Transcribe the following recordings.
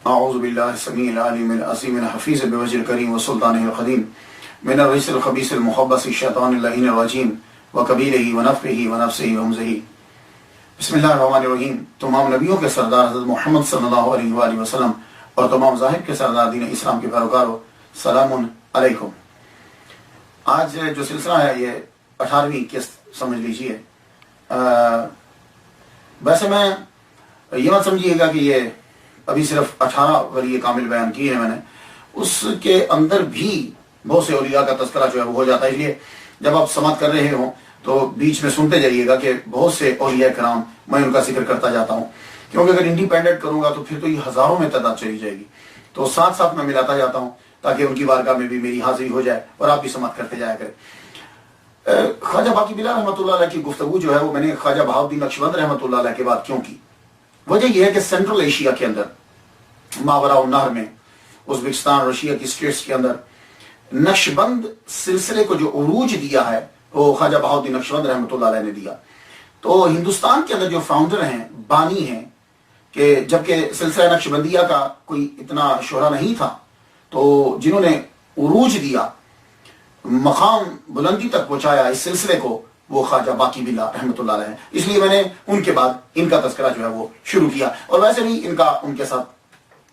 اعوذ باللہ السمیع العلیم العظیم الحفیظ بوجہ الکریم وسلطانہ القدیم من الرجس الخبیث المخبث الشیطان اللعین الرجیم وقبیلہ ونفخہ ونفسہ وہمزہ۔ بسم اللہ الرحمن الرحیم۔ تمام نبیوں کے سردار حضرت محمد صلی اللہ علیہ وآلہ وسلم اور تمام ذاہب کے سردار دین اسلام کے پیروکاروں، سلام علیکم۔ آج جو سلسلہ ہے یہ 18ویں قسط سمجھ لیجئے۔ ویسے میں یہ مت سمجھیے گا کہ یہ ابھی صرف 18 ولی کامل بیان کیے ہیں میں نے، اس کے اندر بھی بہت سے اولیاء کا تذکرہ جو ہے وہ ہو جاتا ہے۔ اس لیے جب آپ سماعت کر رہے ہوں تو بیچ میں سنتے جائیے گا کہ بہت سے اولیاء کرام میں ان کا ذکر کرتا جاتا ہوں، کیونکہ اگر انڈیپینڈنٹ کروں گا تو پھر تو یہ ہزاروں میں تعداد چلی جائے گی، تو ساتھ ساتھ میں ملاتا جاتا ہوں تاکہ ان کی بارگاہ میں بھی میری حاضری ہو جائے اور آپ بھی سماعت کرتے جایا کریں۔ خواجہ باقی بلا رحمۃ اللہ علیہ کی گفتگو جو ہے وہ میں نے خواجہ بہاؤالدین نقشبند رحمۃ اللہ علیہ کے بعد کیوں کی؟ وجہ یہ ہے کہ سینٹرل ایشیا کے اندر، ماوراء النہر میں، ازبکستان، رشیا کی اسٹیٹس کے اندر نقشبند سلسلے کو جو عروج دیا ہے وہ خواجہ بہاؤالدین نقشبند رحمۃ اللہ علیہ نے دیا۔ تو ہندوستان کے اندر جو فاؤنڈر ہیں، بانی ہیں، کہ جبکہ سلسلہ نقشبندیہ کا کوئی اتنا شہرہ نہیں تھا، تو جنہوں نے عروج دیا، مقام بلندی تک پہنچایا اس سلسلے کو، وہ خواجہ باقی بلا رحمۃ اللہ علیہ ہیں۔ اس لیے میں نے ان کے بعد ان کا تذکرہ جو ہے وہ شروع کیا، اور ویسے بھی ان کے ساتھ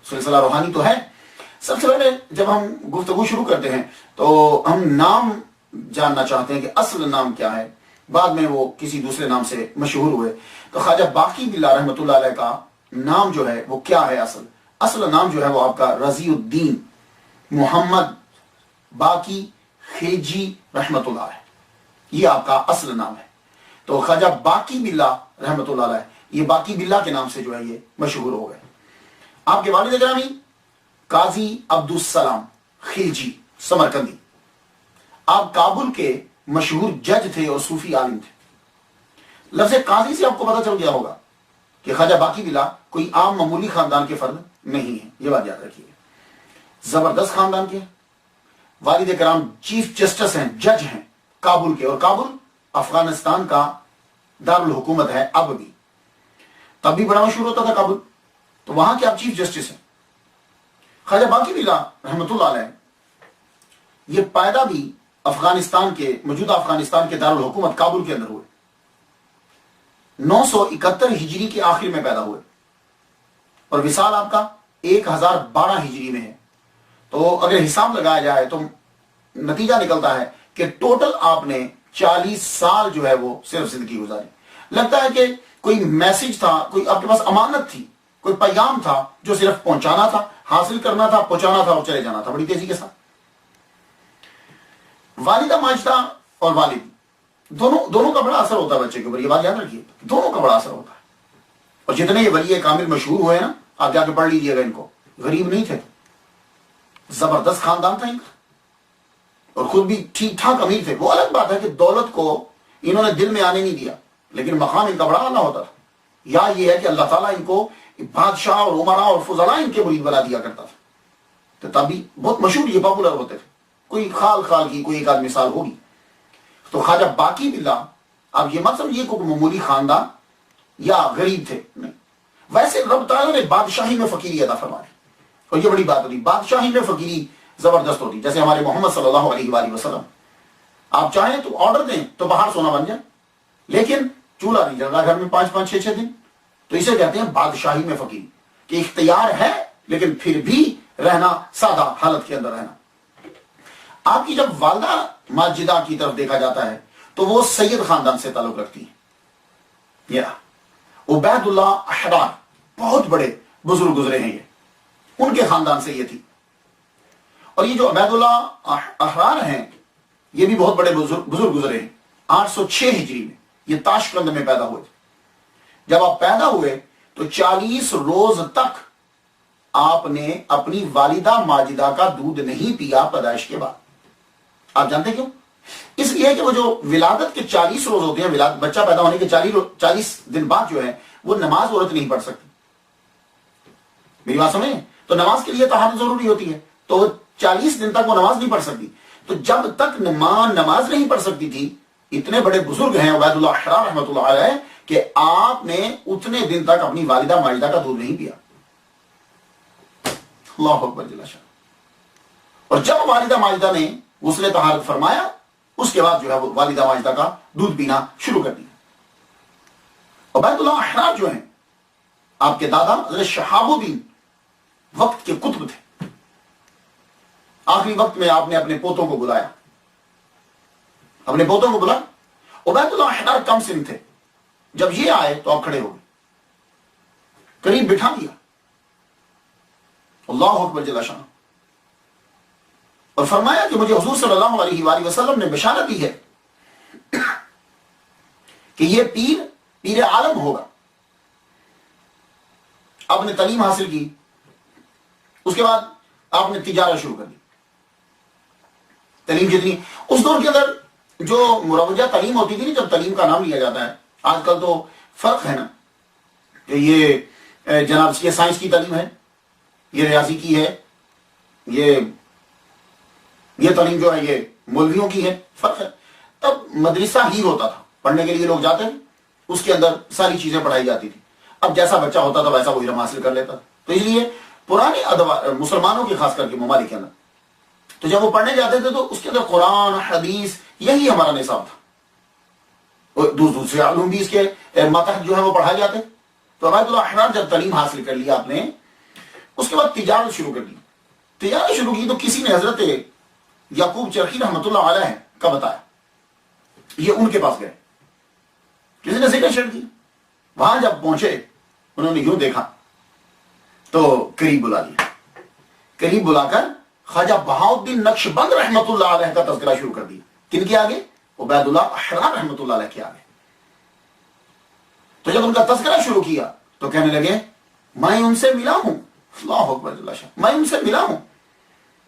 سلسلہ روحانی تو ہے۔ سب سے پہلے جب ہم گفتگو شروع کرتے ہیں تو ہم نام جاننا چاہتے ہیں کہ اصل نام کیا ہے، بعد میں وہ کسی دوسرے نام سے مشہور ہوئے۔ تو خواجہ باقی بلا رحمۃ اللہ علیہ کا نام جو ہے وہ کیا ہے؟ اصل نام جو ہے وہ آپ کا رضی الدین محمد باقی خیجی رحمۃ اللہ ہے، یہ آپ کا اصل نام ہے۔ تو خواجہ باقی بلا رحمۃ اللہ علیہ یہ باقی بلا کے نام سے جو ہے یہ مشہور ہو گئے۔ آپ کے والد گرامی قاضی عبدالسلام خلجی سمرقندی، آپ کابل کے مشہور جج تھے اور صوفی عالم تھے۔ لفظ قاضی سے آپ کو پتہ چل گیا ہوگا کہ خواجہ باقی بلا کوئی عام معمولی خاندان کے فرد نہیں ہے، یہ بات یاد رکھیے، زبردست خاندان کے۔ والد کرام چیف جسٹس ہیں، جج ہیں کابل کے، اور کابل افغانستان کا دارالحکومت ہے اب بھی، تب بھی بڑا مشہور ہوتا تھا کابل، تو وہاں کے آپ چیف جسٹس ہیں۔ خواجہ باقی بلا رحمۃ اللہ علیہ یہ پیدا بھی افغانستان کے، موجودہ افغانستان کے دارالحکومت کابل کے اندر ہوئے، 971 ہجری کے آخر میں پیدا ہوئے، اور وصال آپ کا 1012 ہجری میں ہے۔ تو اگر حساب لگایا جائے تو نتیجہ نکلتا ہے کہ ٹوٹل آپ نے 40 سال جو ہے وہ صرف زندگی گزاری۔ لگتا ہے کہ کوئی میسج تھا، کوئی آپ کے پاس امانت تھی، کوئی پیغام تھا جو صرف پہنچانا تھا، حاصل کرنا تھا، پہنچانا تھا اور چلے جانا تھا بڑی تیزی کے ساتھ۔ والدہ ماجدہ اور والد دونوں کا بڑا اثر ہوتا ہے بچے کے اوپر، یہ بات یاد رکھیے، دونوں کا بڑا اثر ہوتا ہے۔ اور جتنے یہ ولی کامل مشہور ہوئے نا، آپ جا کے پڑھ لیجئے گا ان کو، غریب نہیں تھے، زبردست خاندان تھا ان کا، اور خود بھی ٹھیک ٹھاک امیر تھے۔ وہ الگ بات ہے کہ دولت کو انہوں نے دل میں آنے نہیں دیا، لیکن مقام ان کا بڑا اعلیٰ ہوتا تھا۔ یا یہ ہے کہ اللہ تعالیٰ ان کو بادشاہ اور عمراء اور فضلاء ان کے مرید بنا دیا کرتا تھا، تو تبھی بہت مشہور، یہ پاپولر ہوتے تھے۔ کوئی خال کی کوئی ایک آدھ مثال ہوگی۔ تو خواجہ باقی بلا آپ یہ مت سمجھیے کہ معمولی خاندان یا غریب تھے، نہیں، ویسے رب تعالیٰ نے بادشاہی میں فقیری عطا فرمائی، اور یہ بڑی بات ہوتی، بادشاہی میں فقیری زبردست ہوتی۔ جیسے ہمارے محمد صلی اللہ علیہ وآلہ وسلم، آپ چاہیں تو آرڈر دیں تو باہر سونا بن جائے، لیکن چولہا نہیں جل رہا گھر میں 5 6 دن، تو اسے کہتے ہیں بادشاہی میں فقیری، کہ اختیار ہے لیکن پھر بھی رہنا سادہ حالت کے اندر رہنا۔ آپ کی جب والدہ ماجدہ کی طرف دیکھا جاتا ہے تو وہ سید خاندان سے تعلق رکھتی ہیں۔ یہ عبید اللہ احرار بہت بڑے بزرگ گزرے ہیں، یہ ان کے خاندان سے یہ تھی۔ اور یہ جو عبید اللہ احرار ہیں یہ بھی بہت بڑے بزرگ گزرے ہیں، 806 ہجری میں یہ تاشقند میں پیدا ہوئے۔ جب آپ پیدا ہوئے تو 40 روز تک آپ نے اپنی والدہ ماجدہ کا دودھ نہیں پیا پیدائش کے بعد۔ آپ جانتے کیوں؟ اس لیے کہ وہ جو ولادت کے 40 روز ہوتے ہیں، بچہ پیدا ہونے کے 40 دن بعد جو ہے وہ نماز عورت نہیں پڑھ سکتی۔ میری بات سمجھیں؟ تو نماز کے لیے طہارت ضروری ہوتی ہے، تو 40 دن تک وہ نماز نہیں پڑھ سکتی۔ تو جب تک نماز نہیں پڑھ سکتی تھی، اتنے بڑے بزرگ ہیں عبید اللہ احرار رحمۃ اللہ علیہ کہ آپ نے اتنے دن تک اپنی والدہ ماجدہ کا دودھ نہیں پیا۔ اللہ اکبر جل شان۔ اور جب والدہ ماجدہ نے غسل طہارت فرمایا، اس کے بعد جو ہے وہ والدہ ماجدہ کا دودھ پینا شروع کر دیا۔ عبید اللہ احرار جو ہیں آپ کے دادا حضرت شہاب الدین وقت کے قطب تھے۔ آخری وقت میں آپ نے اپنے پوتوں کو بلایا، اپنے پوتوں کو بلایا۔ عبید اللہ احرار کم سن تھے، جب یہ آئے تو آپ کھڑے ہو گئے، قریب بٹھا دیا۔ اللہ اکبر جل شان۔ اور فرمایا کہ مجھے حضور صلی اللہ علیہ وآلہ وسلم نے بشارت دی ہے کہ یہ پیر عالم ہوگا۔ آپ نے تعلیم حاصل کی، اس کے بعد آپ نے تجارت شروع کر دی۔ تعلیم جتنی اس دور کے اندر جو مروجہ تعلیم ہوتی تھی، جب تعلیم کا نام لیا جاتا ہے، آج کل تو فرق ہے نا کہ یہ جناب یہ سائنس کی تعلیم ہے، یہ ریاضی کی ہے، یہ تعلیم جو ہے یہ مولویوں کی ہے، فرق ہے۔ تب مدرسہ ہی ہوتا تھا، پڑھنے کے لیے لوگ جاتے تھے، اس کے اندر ساری چیزیں پڑھائی جاتی تھی۔ اب جیسا بچہ ہوتا تھا ویسا وہ علم حاصل کر لیتا تھا۔ تو اس لیے پرانے مسلمانوں کے خاص کر کے ممالک کے اندر تو جب وہ پڑھنے جاتے تھے تو اس کے اندر قرآن حدیث یہی ہمارا نصاب تھا، اور دوسرے علوم بھی اس کے ماتحت جو ہے وہ پڑھائے جاتے۔ تو عبید اللہ احرار جب تعلیم حاصل کر لیا آپ نے، اس کے بعد تجارت شروع کر دی۔ تجارت شروع کی تو کسی نے حضرت یعقوب چرخی رحمۃ اللہ علیہ کا بتایا، یہ ان کے پاس گئے، کسی نے ذکر شیئر کی۔ وہاں جب پہنچے انہوں نے یوں دیکھا تو قریب بلا لیا، قریب بلا کر خواجہ بہاؤالدین نقشبند رحمۃ اللہ علیہ کا تذکرہ شروع کر دیا۔ کن کے آگے؟ عبید اللہ احرار رحمۃ اللہ علیہ کے آگے۔ تو جب ان کا تذکرہ شروع کیا تو کہنے لگے میں ان سے ملا ہوں، اللہ اکبر اللہ شاہ، میں ان سے ملا ہوں۔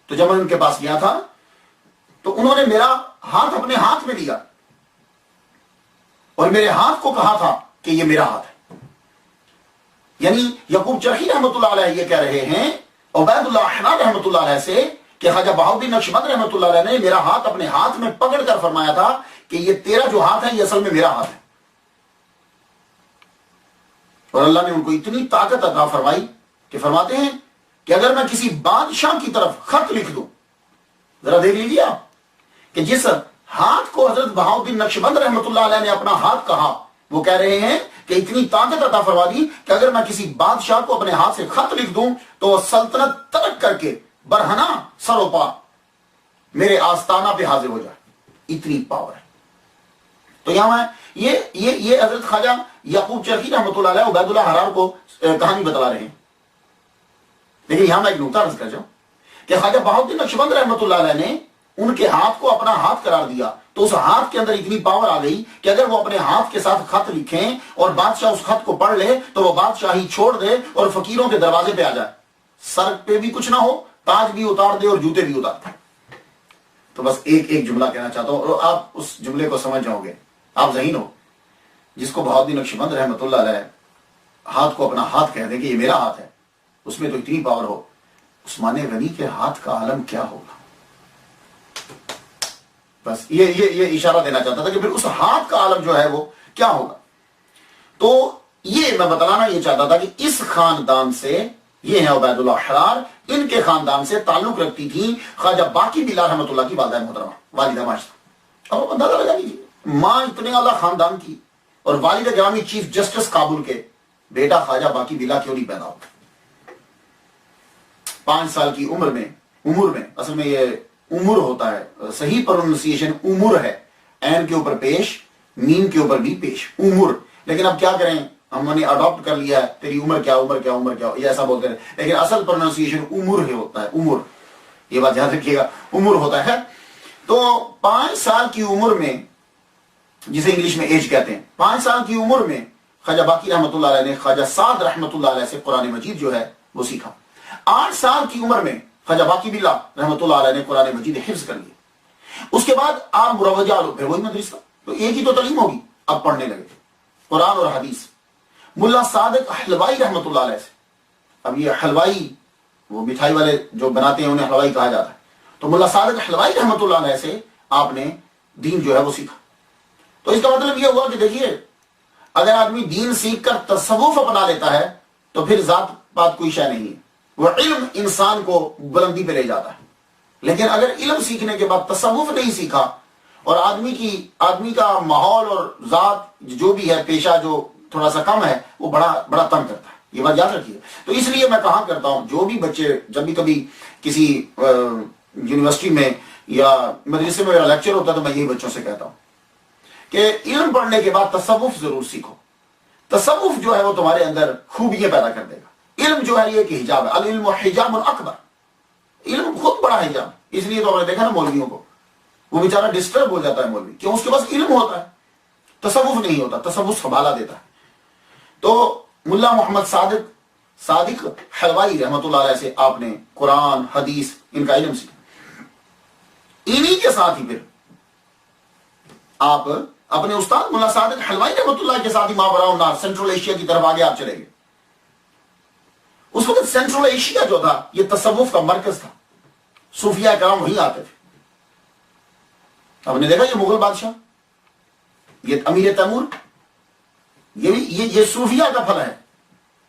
تو جب میں ان کے پاس گیا تھا تو انہوں نے میرا ہاتھ اپنے ہاتھ میں لیا اور میرے ہاتھ کو کہا تھا کہ یہ میرا ہاتھ ہے۔ یعنی یعقوب چرخی رحمۃ اللہ علیہ یہ کہہ رہے ہیں عبید اللہ احرار رحمۃ اللہ علیہ سے کہ خواجہ بہاؤالدین نقشبند رحمۃ اللہ علیہ نے میرا ہاتھ اپنے ہاتھ میں پکڑ کر فرمایا تھا کہ یہ تیرا جو ہاتھ ہے یہ اصل میں میرا ہاتھ ہے۔ اور اللہ نے ان کو اتنی طاقت عطا فرمائی کہ فرماتے ہیں کہ اگر میں کسی بادشاہ کی طرف خط لکھ دوں، ذرا دیکھ لیجیے آپ کہ جس ہاتھ کو حضرت بہاؤالدین نقشبند رحمۃ اللہ علیہ نے اپنا ہاتھ کہا، وہ کہہ رہے ہیں کہ اتنی طاقت عطا فرما دی کہ اگر میں کسی بادشاہ کو اپنے ہاتھ سے خط لکھ دوں تو وہ سلطنت ترک کر کے برہنہ سر و پا میرے آستانہ پہ حاضر ہو جائے، اتنی پاور ہے۔ تو یہاں میں یہ حضرت خواجہ یعقوب چرخی رحمۃ اللہ علیہ عبید اللہ احرار کو کہانی بتلا رہے ہیں۔ لیکن یہاں میں ایک نقطہ عرض کر جاؤں کہ خواجہ بہاؤالدین نقشبند رحمۃ اللہ علیہ نے ان کے ہاتھ کو اپنا ہاتھ قرار دیا تو اس ہاتھ کے اندر اتنی پاور آ گئی کہ اگر وہ اپنے ہاتھ کے ساتھ خط لکھیں اور بادشاہ اس خط کو پڑھ لے تو وہ بادشاہی چھوڑ دے اور فقیروں کے دروازے پہ آ جائے، سر پہ بھی کچھ نہ ہو، تاج بھی اتار دے اور جوتے بھی اتار دے۔ تو بس ایک جملہ کہنا چاہتا ہوں اور آپ اس جملے کو سمجھ جاؤ گے، آپ ذہین ہو، جس کو بہاؤالدین نقشبند رحمۃ اللہ علیہ ہاتھ کو اپنا ہاتھ کہہ دے کہ یہ میرا ہاتھ ہے، اس میں تو اتنی پاور ہو، عثمان غنی کے ہاتھ کا عالم کیا ہوگا؟ بس یہ اشارہ دینا چاہتا تھا کہ پھر اس ہاتھ کا عالم جو ہے وہ کیا ہوگا۔ تو یہ میں بتلانا یہ چاہتا تھا کہ اس خاندان سے، یہ ہیں عبید اللہ احرار، ان کے خاندان سے تعلق رکھتی تھی خواجہ باقی بلا رحمۃ اللہ کی والدہ محترمہ، والدہ ماجدہ۔ اب اندازہ لگا لیجیے، ماں اتنے اعلیٰ خاندان کی اور والد گرامی چیف جسٹس کابل کے، بیٹا خواجہ باقی بلا کیوں نہیں پیدا ہوتا؟ 5 سال کی عمر میں اصل میں یہ عمر ہوتا ہے، صحیح پروننسیشن عمر ہے، عین کے اوپر پیش، میم کے اوپر بھی پیش، عمر۔ لیکن اب کیا کریں، ہم نے اڈاپٹ کر لیا ہے تیری عمر کیا یہ ایسا بولتے ہیں، لیکن اصل پروننسیشن عمر ہی ہوتا ہے، عمر، یہ بات یاد رکھیے گا، عمر ہوتا ہے۔ تو 5 سال کی عمر میں، جسے انگلش میں ایج کہتے ہیں، 5 سال کی عمر میں خواجہ باقی رحمۃ اللہ علیہ نے خواجہ سعد رحمۃ اللہ علیہ سے قرآن مجید جو ہے وہ سیکھا۔ 8 سال کی عمر میں خواجہ باقی بلا رحمۃ اللہ علیہ نے قرآن مجید حفظ کر لیا۔ اس کے بعد آپ مروجہ علوم، پھر وہی مدرسہ، تو ایک ہی تو تعلیم ہوگی، اب پڑھنے لگے قرآن اور حدیث۔ ملا صادق حلوائی رحمۃ اللہ علیہ سے، اب یہ حلوائی وہ مٹھائی والے جو بناتے ہیں انہیں حلوائی کہا جاتا ہے، تو ملا صادق حلوائی رحمۃ اللہ علیہ سے آپ نے دین جو ہے وہ سیکھا۔ تو اس کا مطلب یہ ہوا کہ دیکھیے، اگر آدمی دین سیکھ کر تصوف اپنا لیتا ہے تو پھر ذات پات کوئی شے نہیں ہے، وہ علم انسان کو بلندی پہ لے جاتا ہے. لیکن اگر علم سیکھنے کے بعد تصوف نہیں سیکھا اور آدمی کا ماحول اور ذات جو بھی ہے پیشہ جو تھوڑا سا کم ہے وہ بڑا تنگ کرتا ہے. یہ بات یاد رکھیے. تو اس لیے میں کہا کرتا ہوں جو بھی بچے جب بھی کبھی کسی یونیورسٹی میں یا مدرسے میں میرا لیکچر ہوتا ہے تو میں یہی بچوں سے کہتا ہوں کہ علم پڑھنے کے بعد تصوف ضرور سیکھو. تصوف جو ہے وہ تمہارے اندر خوبیاں پیدا کر دے گا. علم جو ہے یہ کہ حجاب ہے. العلم حجاب اکبر. علم خود بڑا حجاب. اس لیے تو آپ نے دیکھا نا مولویوں کو وہ بیچارہ ڈسٹرب ہو جاتا ہے مولوی کیوں اس کے پاس علم ہوتا ہے تصوف نہیں ہوتا. تصوف سنبھالا دیتا ہے. تو ملا محمد صادق حلوائی رحمۃ اللہ علیہ سے آپ نے قرآن حدیث ان کا علم سیکھا. انہی کے ساتھ ہی پھر آپ اپنے استاد ملا صادق حلوائی رحمۃ اللہ کے ساتھ ہی ماورا النہر سینٹرل ایشیا کی طرف آگے آپ چلے گئے. اس وقت سینٹرل ایشیا جو تھا یہ تصوف کا مرکز تھا. صوفیاء کرام وہیں آتے تھے. آپ نے دیکھا یہ مغل بادشاہ یہ امیر تیمور یہ صوفیاء کا پھل ہے.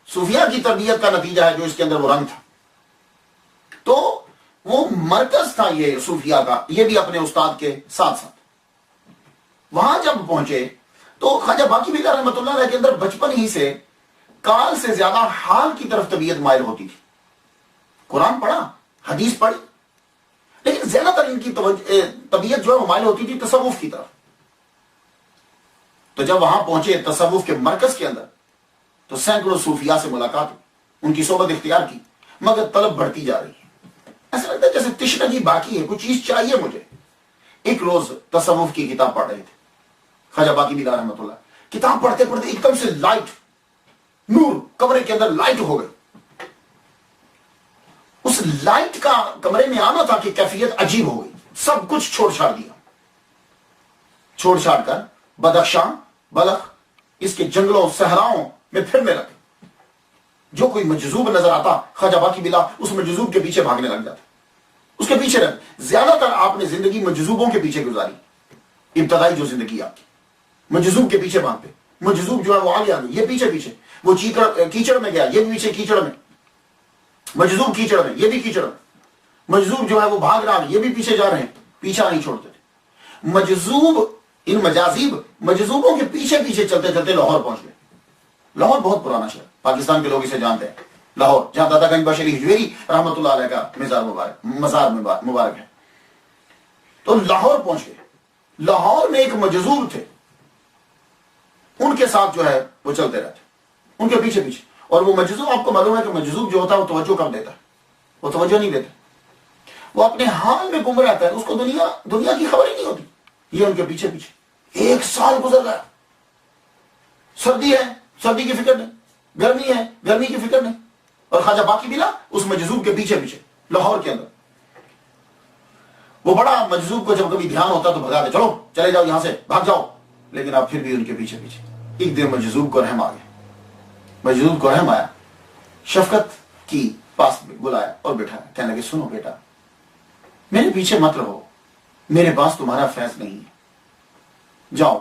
صوفیاء کی تربیت کا نتیجہ ہے جو اس کے اندر وہ رنگ تھا. تو وہ مرکز تھا یہ صوفیاء کا. یہ بھی اپنے استاد کے ساتھ ساتھ وہاں جب پہنچے تو خواجہ باقی بلا رحمۃ اللہ علیہ کے اندر بچپن ہی سے کال سے زیادہ حال کی طرف طبیعت مائل ہوتی تھی. قرآن پڑھا حدیث پڑھی لیکن زیادہ تر ان کی طبیعت جو ہے وہ مائل ہوتی تھی تصوف کی طرف. تو جب وہاں پہنچے تصوف کے مرکز کے اندر تو سینکڑوں صوفیاء سے ملاقات ہوئی. ان کی صحبت اختیار کی مگر طلب بڑھتی جا رہی ہے. ایسا لگتا ہے جیسے تشنگی باقی ہے کچھ چیز چاہیے مجھے. ایک روز تصوف کی کتاب پڑھ رہے تھے خواجہ باقی بلا رحمۃ اللہ. کتاب پڑھتے پڑھتے ایک دم سے لائٹ نور کمرے کے اندر لائٹ ہو گئی. اس لائٹ کا کمرے میں آنا تھا کہ کیفیت عجیب ہو گئی. سب کچھ چھوڑ چھاڑ دیا. چھوڑ چھاڑ کر بدخشاں بلخ اس کے جنگلوں صحراؤں میں پھرنے لگے. جو کوئی مجذوب نظر آتا خواجہ باقی بلا اس مجذوب کے پیچھے بھاگنے لگ جاتا. اس کے پیچھے رہ زیادہ تر آپ نے زندگی مجذوبوں کے پیچھے گزاری. ابتدائی جو زندگی آپ کی مجذوب کے پیچھے بھاگتے. مجذوب جو ہے وہ آگے یہ پیچھے وہ کیچڑ میں گیا یہ بھی پیچھے کیچڑ میں. مجذوب کیچڑ میں یہ بھی کیچڑ میں. مجذوب جو ہے وہ بھاگ رہا ہے یہ بھی پیچھے جا رہے ہیں پیچھا نہیں چھوڑتے تھے. مجذوب ان مجذوبوں کے پیچھے چلتے چلتے لاہور پہنچ گئے. لاہور بہت پرانا شہر پاکستان کے لوگ اسے جانتے ہیں. لاہور جہاں دادا گنج بشری ہجویری رحمۃ اللہ علیہ کا مزار مبارک ہے. تو لاہور پہنچ گئے. لاہور میں ایک مجذوب تھے ان کے ساتھ جو ہے وہ چلتے رہتے ان کے پیچھے. اور وہ مجذوب آپ کو معلوم ہے کہ مجذوب جو ہوتا ہے وہ توجہ کم دیتا ہے. وہ توجہ نہیں دیتا. وہ اپنے حال میں گم رہتا ہے. اس کو دنیا کی خبر ہی نہیں ہوتی. یہ ان کے پیچھے 1 سال گزر گیا. سردی ہے سردی کی فکر نہیں. گرمی ہے گرمی کی فکر نہیں. اور خواجہ باقی بلا اس مجذوب کے پیچھے لاہور کے اندر. وہ بڑا مجذوب کو جب کبھی دھیان ہوتا تو بھگاتے چلو چلے جاؤ یہاں سے بھاگ جاؤ. لیکن آپ پھر بھی ان کے پیچھے. ایک دن مجذوب کو رحم آ گیا. مجذوب کو رحم آیا. شفقت کی پاس بلایا اور بٹھایا. کہنے لگے سنو بیٹا میرے پیچھے مت رہو. میرے پاس تمہارا فیض نہیں ہے. جاؤ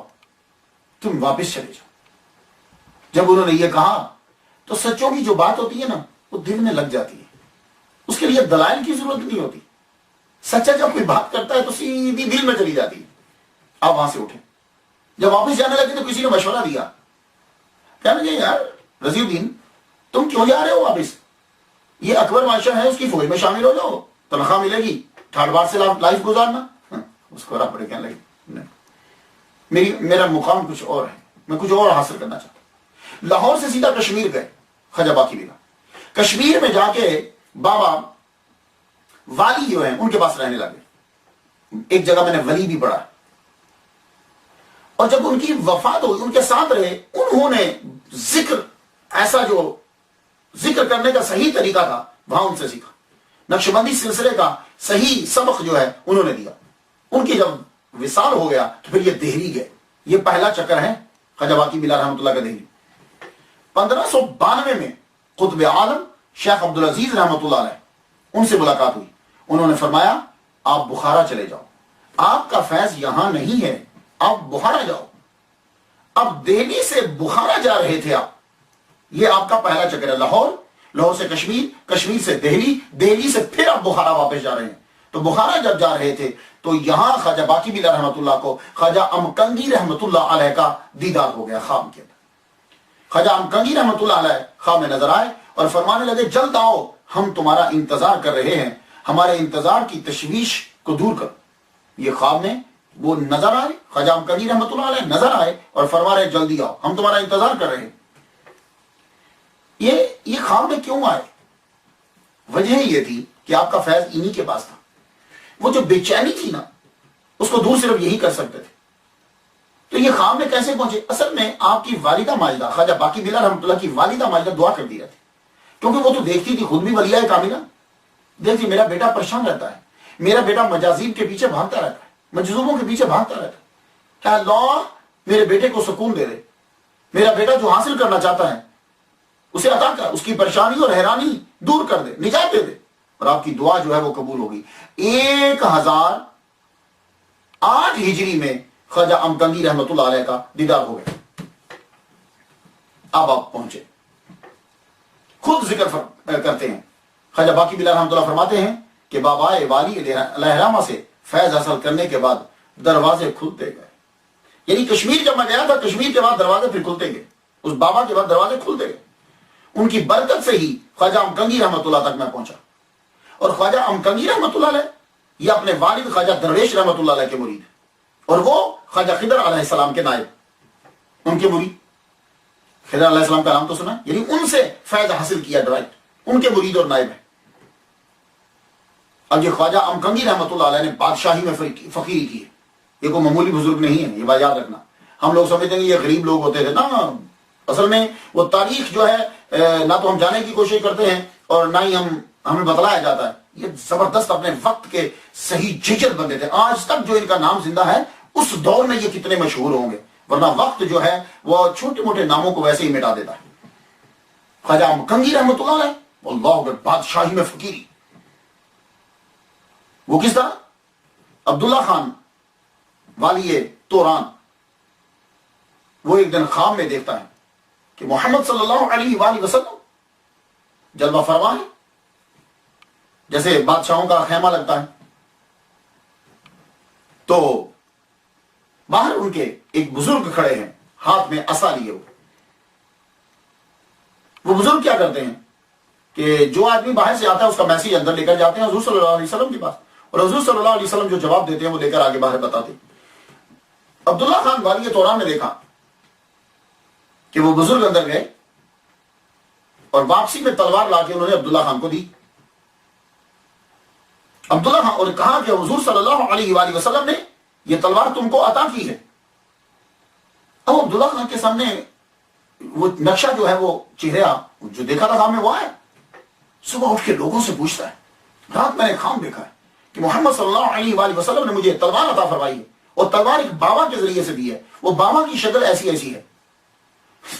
تم واپس چلے جاؤ. جب انہوں نے یہ کہا تو سچوں کی جو بات ہوتی ہے نا وہ دل میں لگ جاتی ہے. اس کے لیے دلائل کی ضرورت نہیں ہوتی. سچا جب کوئی بات کرتا ہے تو سیدھی دل میں چلی جاتی ہے. آپ وہاں سے اٹھے. جب واپس جانے لگے تو کسی نے مشورہ دیا. کہنے لگے یار رضی الدین تم کیوں جا رہے ہو واپس؟ یہ اکبر بادشاہ ہے اس کی فوج میں شامل ہو جاؤ تنخواہ ملے گی ٹھاٹ بار سے لائف گزارنا. اس کو رابطے کہنے لگے میرا مقام کچھ اور ہے. میں کچھ اور حاصل کرنا چاہتا ہوں. لاہور سے سیدھا کشمیر گئے. خواجہ باقی بلا کشمیر میں جا کے بابا والی جو ہیں ان کے پاس رہنے لگے. ایک جگہ میں نے ولی بھی پڑھا. اور جب ان کی وفات ہوئی ان کے ساتھ رہے. انہوں نے ذکر ایسا جو ذکر کرنے کا صحیح طریقہ تھا وہاں ان سے سیکھا. نقشبندی سلسلے کا صحیح سبق جو ہے انہوں نے دیا. ان کی جب وصال ہو گیا تو پھر یہ دہلی گئے. یہ پہلا چکر ہے خواجہ باقی بلا رحمۃ اللہ کا دہلی. 1592 میں قطب عالم شیخ عبدالعزیز رحمۃ اللہ علیہ ان سے ملاقات ہوئی. انہوں نے فرمایا آپ بخارا چلے جاؤ. آپ کا فیض یہاں نہیں ہے. آپ بخارا جاؤ. اب دہلی سے بخارا جا رہے تھے آپ. یہ آپ کا پہلا چکر ہے. لاہور لاہور سے کشمیر، کشمیر سے دہلی، دہلی سے پھر آپ بخارا واپس جا رہے ہیں. تو بخارا جب جا رہے تھے تو یہاں خواجہ باقی بلا رحمت اللہ کو خواجہ امکنگی رحمت اللہ علیہ کا دیدار ہو گیا خواب کے اندر. خواجہ امکنگی رحمت اللہ علیہ خواب میں نظر آئے اور فرمانے لگے جلد آؤ، ہم تمہارا انتظار کر رہے ہیں، ہمارے انتظار کی تشویش کو دور کرو. یہ خواب میں وہ نظر آئے، خواجہ امکنگی رحمت اللہ علیہ نظر آئے اور فرما رہے جلدی آؤ، ہم تمہارا انتظار کر رہے ہیں. یہ خواب میں کیوں آئے؟ وجہ یہ تھی کہ آپ کا فیض انہی کے پاس تھا. وہ جو بے چینی تھی نا، اس کو دور صرف یہی کر سکتے تھے. تو یہ خواب میں کیسے پہنچے؟ اصل میں آپ کی والدہ ماجدہ خواجہ باقی بلا رحمۃ اللہ کی والدہ ماجدہ دعا کر دی رہتی، کیونکہ وہ تو دیکھتی تھی، خود بھی ولیہ کاملہ، دیکھتی میرا بیٹا پریشان رہتا ہے، میرا بیٹا مجازیب کے پیچھے بھاگتا رہتا ہے، مجذوبوں کے پیچھے بھاگتا رہتا ہے. کیا اللہ میرے بیٹے کو سکون دے دے، میرا بیٹا جو حاصل کرنا چاہتا ہے اسے عطا کر، اس کی پریشانی اور حیرانی دور کر دے، نجات دے دے. اور آپ کی دعا جو ہے وہ قبول ہوگی. 1008 ہجری میں خواجہ امکنگی رحمت اللہ علیہ کا دیدار ہو گیا. اب آپ پہنچے، خود ذکر کرتے ہیں خواجہ باقی بلا رحمت اللہ فرماتے ہیں کہ بابا والی لہرامہ سے فیض حاصل کرنے کے بعد دروازے کھلتے گئے. یعنی کشمیر جب میں گیا تھا، کشمیر کے بعد دروازے پھر کھلتے گئے، اس بابا کے بعد دروازے کھلتے گئے. ان کی برکت سے ہی خواجہ امکنگی رحمت اللہ تک میں پہنچا. اور خواجہ امکنگی رحمت اللہ علیہ یہ اپنے والد خواجہ درویش رحمت اللہ علیہ کے مرید، اور وہ خواجہ خضر علیہ السلام کے نائب، ان کے مرید. خضر علیہ السلام کا نام تو سنا، یعنی ان سے فیض حاصل کیا ڈائریکٹ، ان کے مرید اور نائب ہیں. اب یہ خواجہ امکنگی رحمت اللہ علیہ نے بادشاہی میں فقیری کی ہے. یہ کوئی معمولی بزرگ نہیں ہے، یہ بات یاد رکھنا. ہم لوگ سمجھتے ہیں کہ یہ غریب لوگ ہوتے تھے نا، اصل میں وہ تاریخ جو ہے نہ تو ہم جانے کی کوشش کرتے ہیں اور نہ ہی ہمیں بتلایا جاتا ہے. یہ زبردست اپنے وقت کے صحیح ججر بندے تھے. آج تک جو ان کا نام زندہ ہے، اس دور میں یہ کتنے مشہور ہوں گے، ورنہ وقت جو ہے وہ چھوٹے موٹے ناموں کو ویسے ہی مٹا دیتا ہے. خواجہ امکنگی رحمت اللہ علیہ اللہ اکبر بادشاہی میں فقیری. وہ کس طرح؟ عبداللہ خان والی توران وہ ایک دن خواب میں دیکھتا ہے کہ محمد صلی اللہ علیہ وآلہ وسلم جلوہ فرما ہے، جیسے بادشاہوں کا خیمہ لگتا ہے. تو باہر ان کے ایک بزرگ کھڑے ہیں، ہاتھ میں عصا لیے ہوئے. وہ بزرگ کیا کرتے ہیں کہ جو آدمی باہر سے آتا ہے اس کا میسیج اندر لے کر جاتے ہیں حضور صلی اللہ علیہ وسلم کے پاس، اور حضور صلی اللہ علیہ وسلم جو جواب دیتے ہیں وہ لے کر آگے باہر بتاتے ہیں. عبداللہ خان والی توران نے دیکھا کہ وہ بزرگ اندر گئے اور واپسی میں تلوار لا کے انہوں نے عبداللہ خان کو دی. عبداللہ خان اور کہا کہ حضور صلی اللہ علیہ وآلہ وسلم نے یہ تلوار تم کو عطا کی ہے. اب عبداللہ خان کے سامنے وہ نقشہ جو ہے وہ چہرہ جو دیکھا تھا خواب میں وہ آیا. صبح اٹھ کے لوگوں سے پوچھتا ہے، رات میں نے خواب دیکھا ہے کہ محمد صلی اللہ علیہ وآلہ وسلم نے مجھے تلوار عطا فرمائی ہے، اور تلوار ایک بابا کے ذریعے سے دی ہے، وہ بابا کی شکل ایسی ایسی ہے.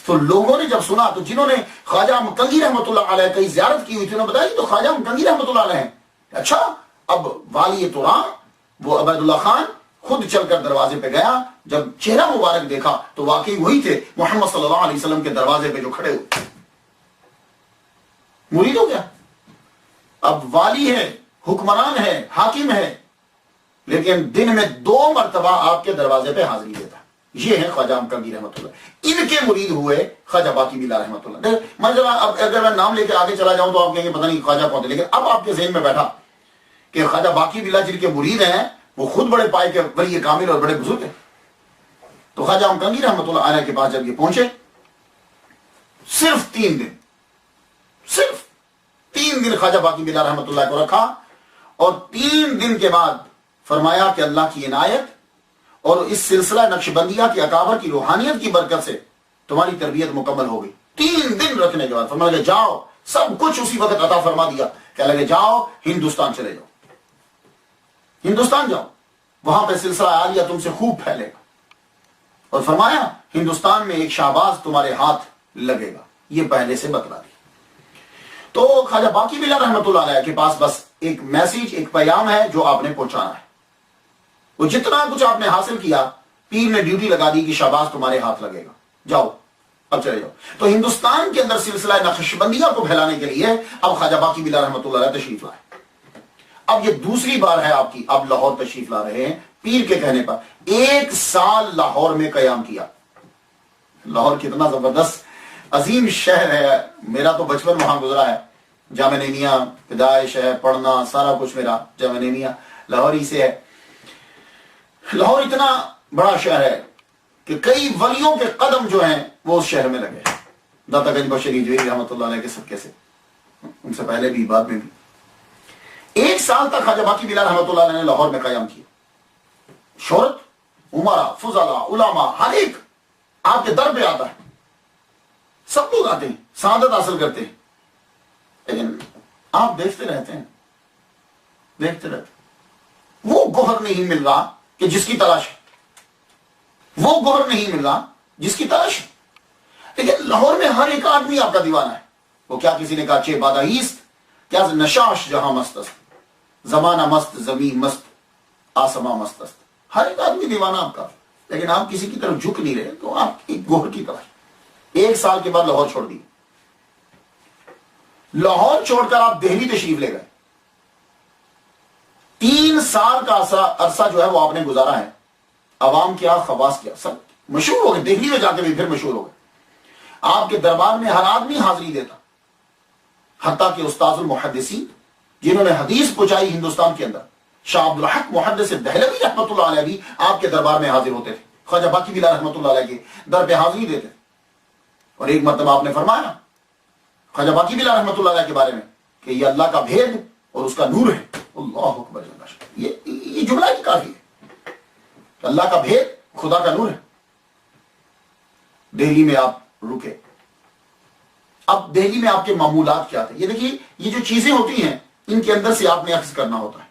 تو لوگوں نے جب سنا تو جنہوں نے خواجہ امکنگی رحمت اللہ علیہ کی زیارت کی ہوئی تھی انہوں نے بتایا تو خواجہ امکنگی رحمت اللہ علیہ ہیں. اچھا، اب والی توران وہ عبید اللہ خان خود چل کر دروازے پہ گیا، جب چہرہ مبارک دیکھا تو واقعی وہی تھے محمد صلی اللہ علیہ وسلم کے دروازے پہ جو کھڑے ہوئے. مرید ہو گیا. اب والی ہے، حکمران ہے، حاکم ہے، لیکن دن میں 2 مرتبہ آپ کے دروازے پہ حاضری دیتا. یہ ہے خواجہ امکنگی رحمت اللہ. ان کے مرید ہوئے خواجہ باقی بلا رحمت اللہ. میں ذرا اب اگر میں نام لے کے آگے چلا جاؤں تو آپ کہیں گے پتہ نہیں خواجہ کون تھے، لیکن اب آپ کے ذہن میں بیٹھا کہ خواجہ باقی بلا جن کے مرید ہیں وہ خود بڑے پائے کے ولی کامل اور بڑے بزرگ ہیں. تو خواجہ امکنگی رحمت اللہ علیہ کے پاس جب یہ پہنچے، صرف 3 دن خواجہ باقی بلا رحمت اللہ کو رکھا، اور 3 دن کے بعد فرمایا کہ اللہ کی عنایت اور اس سلسلہ نقش بندیہ کی اکابر کی روحانیت کی برکت سے تمہاری تربیت مکمل ہو گئی. 3 دن رکھنے کے بعد فرمایا کہ جاؤ، سب کچھ اسی وقت عطا فرما دیا. کہنے لگے جاؤ ہندوستان چلے جاؤ، ہندوستان جاؤ، وہاں پہ سلسلہ عالیہ تم سے خوب پھیلے گا. اور فرمایا ہندوستان میں ایک شہباز تمہارے ہاتھ لگے گا. یہ پہلے سے بتلا دی. تو خواجہ باقی بلا رحمت اللہ علیہ کے پاس بس ایک میسیج، ایک پیغام ہے جو آپ نے پہنچانا ہے. وہ جتنا کچھ آپ نے حاصل کیا، پیر نے ڈیوٹی لگا دی کہ شہباز تمہارے ہاتھ لگے گا، جاؤ اب چلے جاؤ. تو ہندوستان کے اندر سلسلہ نقشبندیہ کو پھیلانے کے لیے اب خواجہ باقی بلا رحمۃ اللہ علیہ تشریف لائے. اب یہ دوسری بار ہے آپ کی، اب لاہور تشریف لا رہے ہیں پیر کے کہنے پر. 1 سال لاہور میں قیام کیا. لاہور کتنا زبردست عظیم شہر ہے. میرا تو بچپن وہاں گزرا ہے. جامع نعیمیہ پیدائش ہے، پڑھنا سارا کچھ میرا جامع نعیمیہ لاہور ہی سے ہے. لاہور اتنا بڑا شہر ہے کہ کئی ولیوں کے قدم جو ہیں وہ اس شہر میں لگے. داتا گنج بشری جویری رحمۃ اللہ علیہ کے صدقے سے، ان سے پہلے بھی بعد میں بھی. 1 سال تک خواجہ باقی بلا رحمۃ اللہ علیہ نے لاہور میں قیام کیا. شہرت، عمرا، فضلاء، علماء ہر ایک آپ کے در پہ آتا ہے. سب لوگ آتے ہیں، سعادت حاصل کرتے ہیں. لیکن آپ دیکھتے رہتے ہیں، دیکھتے رہتے ہیں. وہ گوہر نہیں مل رہا کہ جس کی تلاش ہے، وہ گوہر نہیں مل رہا جس کی تلاش ہے. لیکن لاہور میں ہر ایک آدمی آپ کا دیوانہ ہے. وہ کیا کسی نے کہا چھ بادہ ایست، کیا نشاش جہاں مست است، زمانہ مست، زمین مست، آسماں مست است. ہر ایک آدمی دیوانہ آپ کا. لیکن آپ کسی کی طرف جھک نہیں رہے، تو آپ ایک گوہر کی تلاش. 1 سال کے بعد لاہور چھوڑ دی. لاہور چھوڑ کر آپ دہلی تشریف لے گئے. 3 سال کا عرصہ جو ہے وہ آپ نے گزارا ہے. عوام کیا، خواص کیا، سب مشہور ہو گئے. دہلی میں جا کے بھی پھر مشہور ہو گئے. آپ کے دربار میں ہر آدمی حاضری دیتا، حتیٰ کہ استاذ المحدثین جنہوں نے حدیث پہنچائی ہندوستان کے اندر، شاہ عبد الحق محدث دہلوی رحمۃ اللہ علیہ بھی آپ کے دربار میں حاضر ہوتے تھے. خواجہ باقی بلا رحمۃ اللہ علیہ کے در پہ حاضری دیتے تھے. اور ایک مرتبہ آپ نے فرمایا خواجہ باقی بلا رحمۃ اللہ علیہ کے بارے میں کہ یہ اللہ کا بھید اور اس کا نور ہے. اللہ اکبر. یہ جملہ ہی کافی ہے. اللہ کا بھید، خدا کا نور ہے. دہلی میں آپ رکے. اب دہلی میں آپ کے معمولات کیا تھے؟ یہ دیکھیے، یہ جو چیزیں ہوتی ہیں ان کے اندر سے آپ نے اخذ کرنا ہوتا ہے.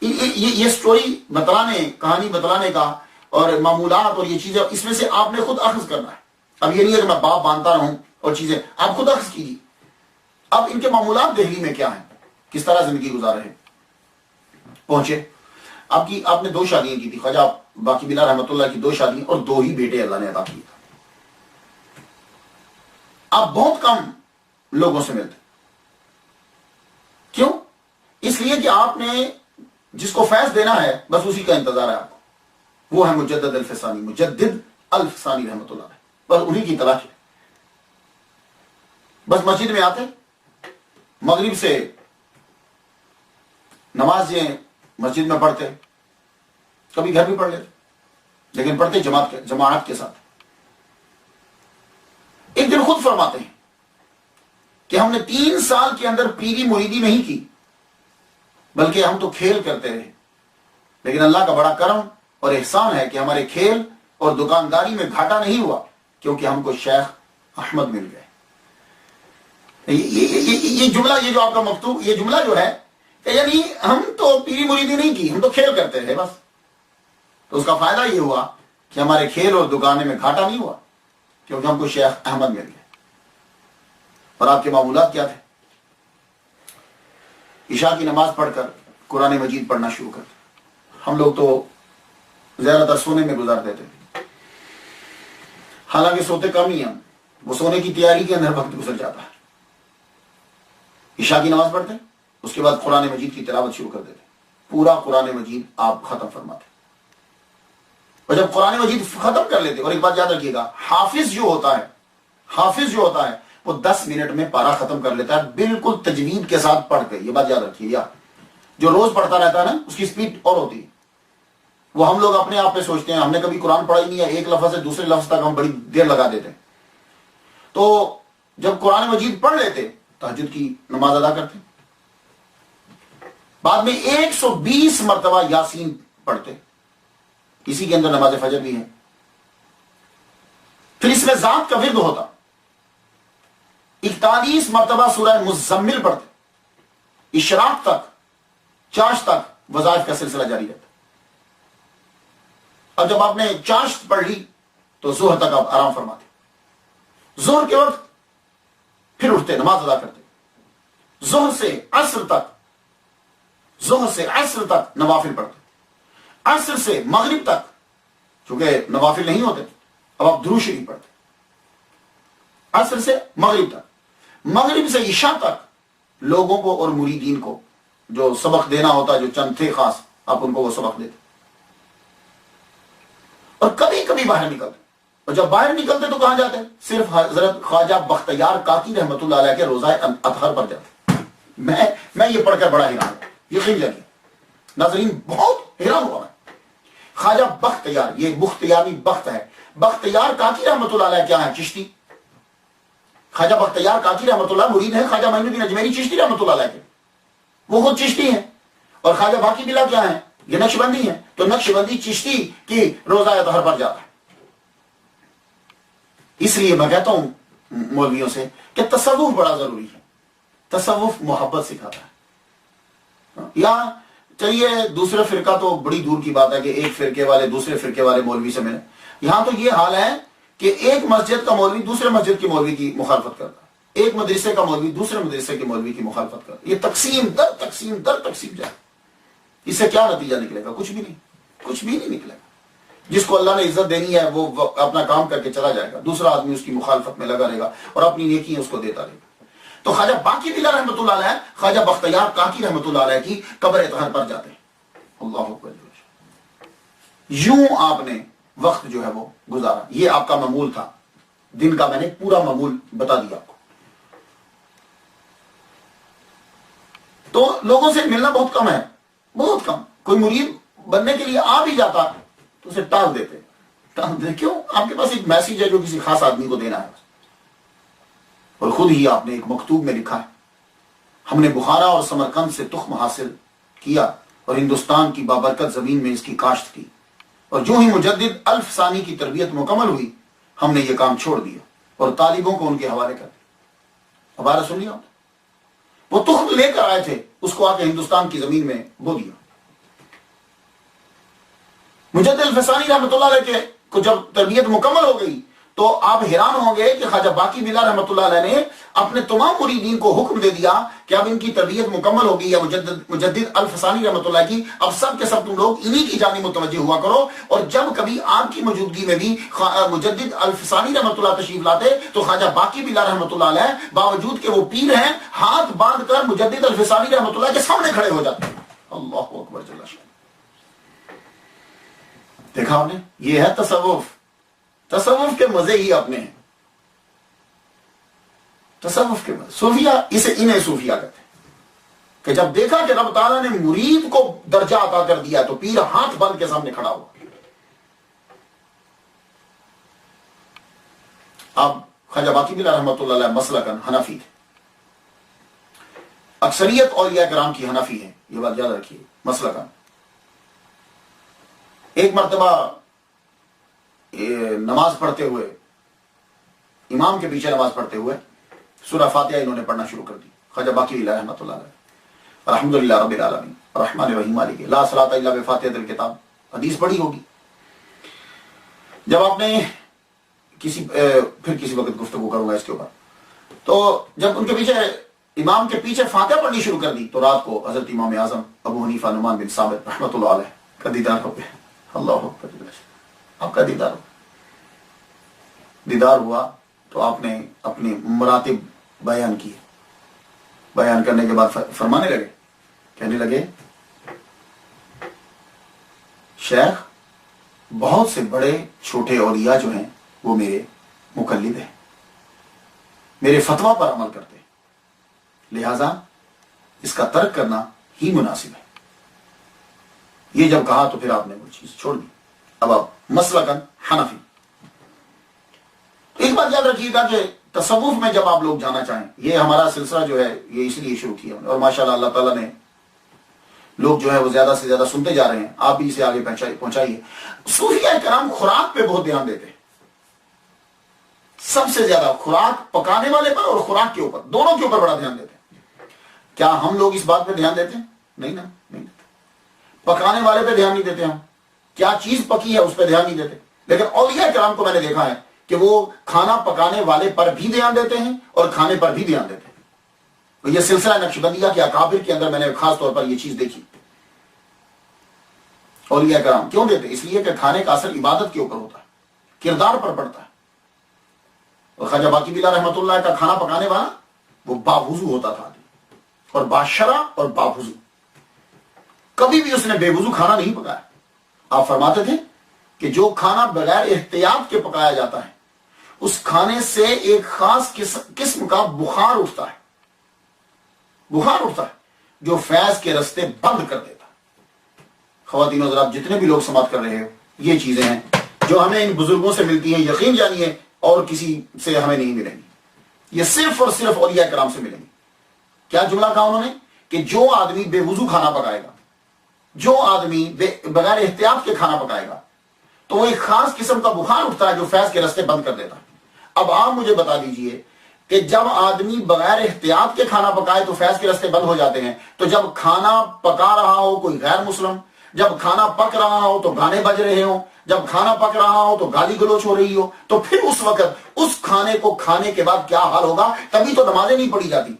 یہ سٹوری بتلانے، کہانی بتلانے کا اور معمولات اور یہ چیزیں، اس میں سے آپ نے خود اخذ کرنا ہے. اب یہ نہیں ہے کہ میں باپ باندھتا رہوں اور چیزیں، آپ خود اخذ کیجیے. اب ان کے معمولات دہلی میں کیا ہیں، کس طرح زندگی گزار رہے. پہنچے آپ نے 2 شادیاں کی تھی. خواجہ باقی بلا رحمۃ اللہ کی 2 شادیاں اور 2 ہی بیٹے اللہ نے عطا کیے. آپ بہت کم لوگوں سے ملتے. کیوں؟ اس لیے کہ آپ نے جس کو فیض دینا ہے بس اسی کا انتظار ہے آپ کو. وہ ہے مجدد الفسانی، مجدد الفسانی رحمۃ اللہ علیہ. بس انہی کی تلاش ہے. بس مسجد میں آتے، مغرب سے نمازیں مسجد میں پڑھتے، کبھی گھر بھی پڑھ لیتے، لیکن پڑھتے جماعت کے ساتھ. ایک دن خود فرماتے ہیں کہ ہم نے 3 سال کے اندر پیری مریدی نہیں کی، بلکہ ہم تو کھیل کرتے رہے. لیکن اللہ کا بڑا کرم اور احسان ہے کہ ہمارے کھیل اور دکانداری میں گھاٹا نہیں ہوا، کیونکہ ہم کو شیخ احمد مل گئے. یہ جملہ، یہ جو آپ کا مکتوب، یہ جملہ جو ہے کہ یعنی ہم تو پیری مریدی نہیں کی، ہم تو کھیل کرتے رہے بس. تو اس کا فائدہ یہ ہوا کہ ہمارے کھیل اور دکانے میں گھاٹا نہیں ہوا، کیونکہ ہم کو شیخ احمد مل گئے. اور آپ کے معمولات کیا تھے؟ عشاء کی نماز پڑھ کر قرآن مجید پڑھنا شروع کرتے. ہم لوگ تو زیادہ تر سونے میں گزار دیتے، حالانکہ سوتے کم ہی ہم، وہ سونے کی تیاری کے اندر وقت گزر جاتا ہے. عشاء کی نماز پڑھتے، اس کے بعد قرآن مجید کی تلاوت شروع کر دیتے. پورا قرآن مجید آپ ختم فرماتے. اور جب قرآن مجید ختم کر لیتے، اور ایک بات یاد رکھیے گا، حافظ جو ہوتا ہے وہ 10 منٹ میں پارا ختم کر لیتا ہے، بالکل تجوید کے ساتھ پڑھ کے. یہ بات یاد رکھیے. یا جو روز پڑھتا رہتا ہے نا، اس کی سپیڈ اور ہوتی ہے. وہ ہم لوگ اپنے آپ پہ سوچتے ہیں ہم نے کبھی قرآن پڑھا ہی نہیں ہے، ایک لفظ سے دوسرے لفظ تک ہم بڑی دیر لگا دیتے ہیں. تو جب قرآن مجید پڑھ لیتے، تہجد کی نماز ادا کرتے، بعد میں 120 مرتبہ یاسین پڑھتے. اسی کے اندر نماز فجر بھی ہے. پھر اس میں ذات کا ورد ہوتا. 41 مرتبہ سورہ مزمل پڑھتے. اشراق تک، چاشت تک وظائف کا سلسلہ جاری رہتا. اب جب آپ نے چاشت پڑھ لی تو ظہر تک آپ آرام فرماتے. ظہر کے وقت پھر اٹھتے، نماز ادا کرتے. ظہر سے عصر تک نوافل پڑھتے. عصر سے مغرب تک چونکہ نوافل نہیں ہوتے، اب آپ درود شریف پڑھتے. عصر سے مغرب تک، مغرب سے عشاء تک لوگوں کو اور مریدین کو جو سبق دینا ہوتا، جو چند تھے خاص، آپ ان کو وہ سبق دیتے، اور کبھی کبھی باہر نکلتے، اور جب باہر نکلتے تو کہاں جاتے؟ صرف حضرت خواجہ بختیار کاکی رحمت اللہ علیہ کے روزہ اطہر پر جاتے۔ میں یہ پڑھ کر بڑا حیران ہوں، یقین جائیے ناظرین، بہت حیران ہوا میں۔ خواجہ بختیار، یہ بختیاری بخت ہے، بختیار کاکی رحمت اللہ علیہ کیا ہے؟ چشتی۔ خواجہ بختیار کاکی رحمت اللہ مرید ہے خواجہ معین الدین اجمیری چشتی رحمت اللہ علیہ کے، وہ خود چشتی ہیں، اور خواجہ باقی بلا کیا ہے؟ یہ نقش بندی ہے، تو نقش بندی چشتی کی روزہ اطہر پر جاتا ہے۔ اس لیے میں کہتا ہوں مولویوں سے کہ تصوف بڑا ضروری ہے، تصوف محبت سکھاتا ہے۔ یا چلیے دوسرے فرقہ تو بڑی دور کی بات ہے کہ ایک فرقے والے دوسرے فرقے والے مولوی سے ملے، یہاں تو یہ حال ہے کہ ایک مسجد کا مولوی دوسرے مسجد کے مولوی کی مخالفت کرتا ہے، ایک مدرسے کا مولوی دوسرے مدرسے کے مولوی کی مخالفت کرتا ہے، یہ تقسیم در تقسیم در تقسیم جائے، اس سے کیا نتیجہ نکلے گا؟ کچھ بھی نہیں، کچھ بھی نہیں نکلے گا۔ جس کو اللہ نے عزت دینی ہے وہ اپنا کام کر کے چلا جائے گا، دوسرا آدمی اس کی مخالفت میں لگا رہے گا اور اپنی نیکیاں اس کو دیتا رہے گا۔ تو خواجہ باقی بلا رحمۃ اللہ علیہ خواجہ بختیار کاکی رحمۃ اللہ علیہ کی قبر اطہر پر جاتے ہیں۔ اللہ اکبر، یوں آپ نے وقت جو ہے وہ گزارا، یہ آپ کا معمول تھا، دن کا میں نے پورا معمول بتا دیا آپ کو۔ تو لوگوں سے ملنا بہت کم ہے، بہت کم۔ کوئی مرید بننے کے لیے آ بھی جاتا تو اسے ٹال دیتے، کیوں؟ آپ کے پاس ایک میسیج ہے جو کسی خاص آدمی کو دینا ہے، اور خود ہی آپ نے ایک مکتوب میں لکھا ہے، ہم نے بخارا اور سمرقند سے تخم حاصل کیا اور ہندوستان کی بابرکت زمین میں اس کی کاشت کی، اور جو ہی مجدد الف ثانی کی تربیت مکمل ہوئی ہم نے یہ کام چھوڑ دیا اور طالبوں کو ان کے حوالے کر دیا۔ ہمارا سن لیا، وہ تخم لے کر آئے تھے، اس کو آ کے ہندوستان کی زمین میں بو دیا۔ مجدد الفسانی رحمۃ اللہ علیہ کو جب تربیت مکمل ہو گئی تو آپ حیران ہوں گے کہ خواجہ باقی بلا رحمۃ اللہ علیہ نے اپنے تمام مریدین کو حکم دے دیا کہ اب ان کی تربیت مکمل ہو گئی ہے مجدد الفسانی رحمۃ اللہ کی، اب سب کے سب تم لوگ انہی کی جانب متوجہ ہوا کرو، اور جب کبھی آپ کی موجودگی میں بھی مجدد الفسانی رحمۃ اللہ تشریف لاتے تو خواجہ باقی بلا رحمۃ اللہ علیہ باوجود کہ وہ پیر ہیں ہاتھ باندھ کر مجدد الفسانی رحمۃ اللہ کے سامنے کھڑے ہو جاتے۔ اللہ اکبر جل شانہ۔ دیکھا آپ نے، یہ ہے تصوف، تصوف کے مزے ہی اپنے ہیں، تصوف کے مزے۔ صوفیہ انہیں صوفیہ کہتے ہیں کہ جب دیکھا کہ رب تعالیٰ نے مرید کو درجہ عطا کر دیا تو پیر ہاتھ بند کے سامنے کھڑا ہوا۔ اب خواجہ باقی بلا رحمۃ اللہ علیہ مسلکن حنفی تھے، اکثریت اولیاء کرام کی حنفی ہے، یہ بات یاد رکھیے، مسلکن۔ ایک مرتبہ نماز پڑھتے ہوئے، امام کے پیچھے نماز پڑھتے ہوئے سورہ فاتحہ انہوں نے پڑھنا شروع کر دی، خواجہ باقی بلا رحمۃ اللہ علیہ، الحمدللہ رب العالمین الرحمن الرحیم مالک لا صلاۃ الا بفاتحۃ الکتاب، حدیث پڑھی ہوگی۔ جب آپ نے پھر کسی وقت گفتگو کروں گا اس کے اوپر، تو جب ان کے پیچھے امام کے پیچھے فاتحہ پڑھنی شروع کر دی تو رات کو حضرت امام اعظم ابو حنیفہ نعمان بن ثابت رحمۃ اللہ علیہ کا دیدار ہو گیا۔ اللہ اکبر، آپ کا دیدار ہوا تو آپ نے اپنی مراتب بیان کی، بیان کرنے کے بعد فرمانے لگے، کہنے لگے شیخ بہت سے بڑے چھوٹے اولیاء جو ہیں وہ میرے مقلد ہیں، میرے فتویٰ پر عمل کرتے ہیں، لہذا اس کا ترک کرنا ہی مناسب ہے۔ یہ جب کہا تو پھر آپ نے وہ چیز چھوڑ دی۔ اب آپ مسلکن حنفی۔ ایک بات یاد رکھیے گا کہ تصوف میں جب آپ لوگ جانا چاہیں، یہ ہمارا سلسلہ جو ہے یہ اس لیے شروع کیا اور ماشاءاللہ اللہ تعالیٰ نے لوگ جو ہے وہ زیادہ سے زیادہ سنتے جا رہے ہیں، آپ بھی اسے آگے پہنچائیے۔ صوفیہ کرام خوراک پہ بہت دھیان دیتے ہیں، سب سے زیادہ خوراک پکانے والے پر اور خوراک کے اوپر، دونوں کے اوپر بڑا دھیان دیتے ہیں۔ کیا ہم لوگ اس بات پہ دھیان دیتے ہیں؟ نہیں نا، نہیں دیتے۔ پکانے والے پہ دھیان نہیں دیتے ہم، کیا چیز پکی ہے اس پہ دھیان نہیں دیتے، لیکن اولیاء کرام کو میں نے دیکھا ہے کہ وہ کھانا پکانے والے پر بھی دھیان دیتے ہیں اور کھانے پر بھی دھیان دیتے ہیں۔ یہ سلسلہ نقشبندیہ کے اکابر کے اندر میں نے خاص طور پر یہ چیز دیکھی۔ اولیاء کرام کیوں دیتے؟ اس لیے کہ کھانے کا اثر عبادت کے اوپر ہوتا ہے، کردار پر پڑتا ہے۔ اور خواجہ باقی بلا رحمۃ اللہ کا کھانا پکانے والا وہ باوضو ہوتا تھا اور باشرہ اور باوضو، کبھی بھی اس نے بے وضو کھانا نہیں پکایا۔ آپ فرماتے تھے کہ جو کھانا بغیر احتیاط کے پکایا جاتا ہے اس کھانے سے ایک خاص قسم کا بخار اٹھتا ہے، بخار اٹھتا ہے جو فیض کے رستے بند کر دیتا ہے۔ خواتین و حضرات جتنے بھی لوگ سماعت کر رہے ہو، یہ چیزیں ہیں جو ہمیں ان بزرگوں سے ملتی ہیں، یقین جانیے اور کسی سے ہمیں نہیں ملیں گی، یہ صرف اور صرف اولیاء کرام سے ملیں گی۔ کیا جملہ کہا انہوں نے کہ جو آدمی بے وضو کھانا پکائے گا، جو آدمی بغیر احتیاط کے کھانا پکائے گا تو وہ ایک خاص قسم کا بخار اٹھتا ہے جو فیض کے رستے بند کر دیتا ہے۔ اب آپ مجھے بتا دیجئے کہ جب آدمی بغیر احتیاط کے کھانا پکائے تو فیض کے رستے بند ہو جاتے ہیں، تو جب کھانا پکا رہا ہو کوئی غیر مسلم، جب کھانا پک رہا ہو تو گانے بج رہے ہوں، جب کھانا پک رہا ہو تو گالی گلوچ ہو رہی ہو، تو پھر اس وقت اس کھانے کو کھانے کے بعد کیا حال ہوگا؟ تبھی تو نمازیں نہیں پڑھی جاتی۔